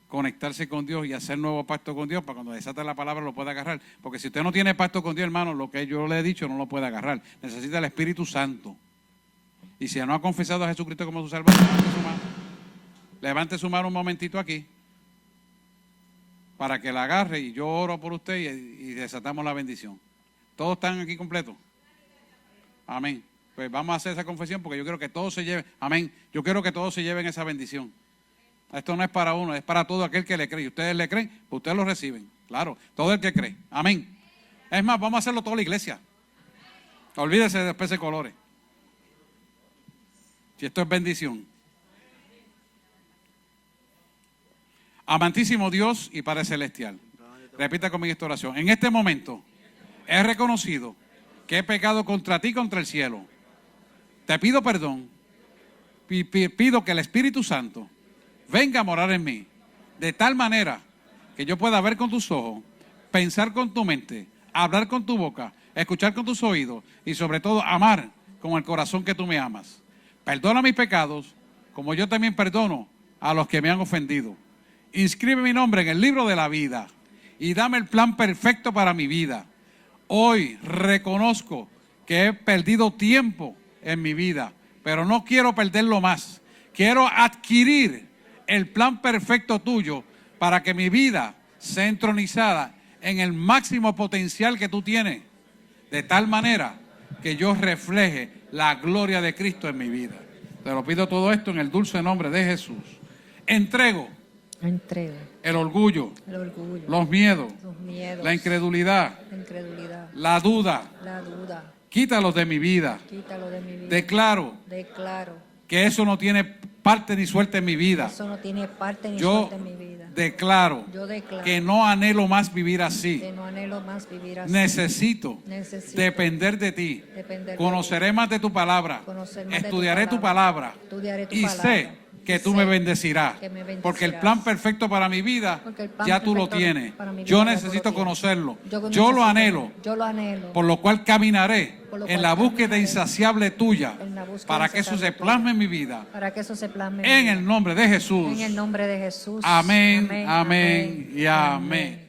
conectarse con Dios y hacer nuevo pacto con Dios para cuando desate la palabra lo pueda agarrar. Porque si usted no tiene pacto con Dios, hermano, lo que yo le he dicho no lo puede agarrar. Necesita el Espíritu Santo. Y si no ha confesado a Jesucristo como su Salvador, levante su mano un momentito aquí para que la agarre y yo oro por usted y desatamos la bendición. ¿Todos están aquí completos? Amén. Pues vamos a hacer esa confesión porque yo quiero que todos se lleven. Amén. Yo quiero que todos se lleven esa bendición. Esto no es para uno, es para todo aquel que le cree. Y ustedes le creen, pues ustedes lo reciben. Claro, todo el que cree. Amén. Es más, vamos a hacerlo toda la iglesia. Olvídese de después de colores. Si esto es bendición. Amantísimo Dios y Padre Celestial, repita conmigo esta oración. En este momento he reconocido que he pecado contra ti y contra el cielo. Te pido perdón. Pido que el Espíritu Santo venga a morar en mí, de tal manera que yo pueda ver con tus ojos, pensar con tu mente, hablar con tu boca, escuchar con tus oídos y sobre todo amar con el corazón que tú me amas. Perdona mis pecados, como yo también perdono a los que me han ofendido. Inscribe mi nombre en el libro de la vida y dame el plan perfecto para mi vida. Hoy reconozco que he perdido tiempo en mi vida, pero no quiero perderlo más. Quiero adquirir el plan perfecto tuyo para que mi vida sea entronizada en el máximo potencial que tú tienes, de tal manera que yo refleje la gloria de Cristo en mi vida. Te lo pido todo esto en el dulce nombre de Jesús. Entrego el orgullo, los miedos, la incredulidad, incredulidad, la duda. la duda. Quítalos de mi vida. Quítalo de mi vida. Declaro Declaro que eso no tiene parte ni suerte en mi vida. eso no tiene parte ni Yo suerte en mi vida. declaro Yo declaro que no anhelo más vivir así. que no anhelo más vivir así. Necesito Necesito depender de ti. depender de Conoceré más de tu palabra. Conocer más de tu Estudiaré tu palabra. Estudiaré tu Y palabra. sé que tú Sé me bendecirás. que me bendecirás. Porque el plan perfecto para mi vida Porque el plan ya tú lo perfecto tienes. para mi vida Yo ya tú lo necesito tienes. conocerlo. Yo Yo necesito- lo anhelo. Yo lo anhelo. Por lo cual caminaré Por lo en cual la búsqueda caminaré insaciable tuya en la búsqueda para que eso se insaciable tuya. plasme en mi vida. Para que eso se plasme En el nombre de Jesús. En el nombre de Jesús. Amén, amén y amén.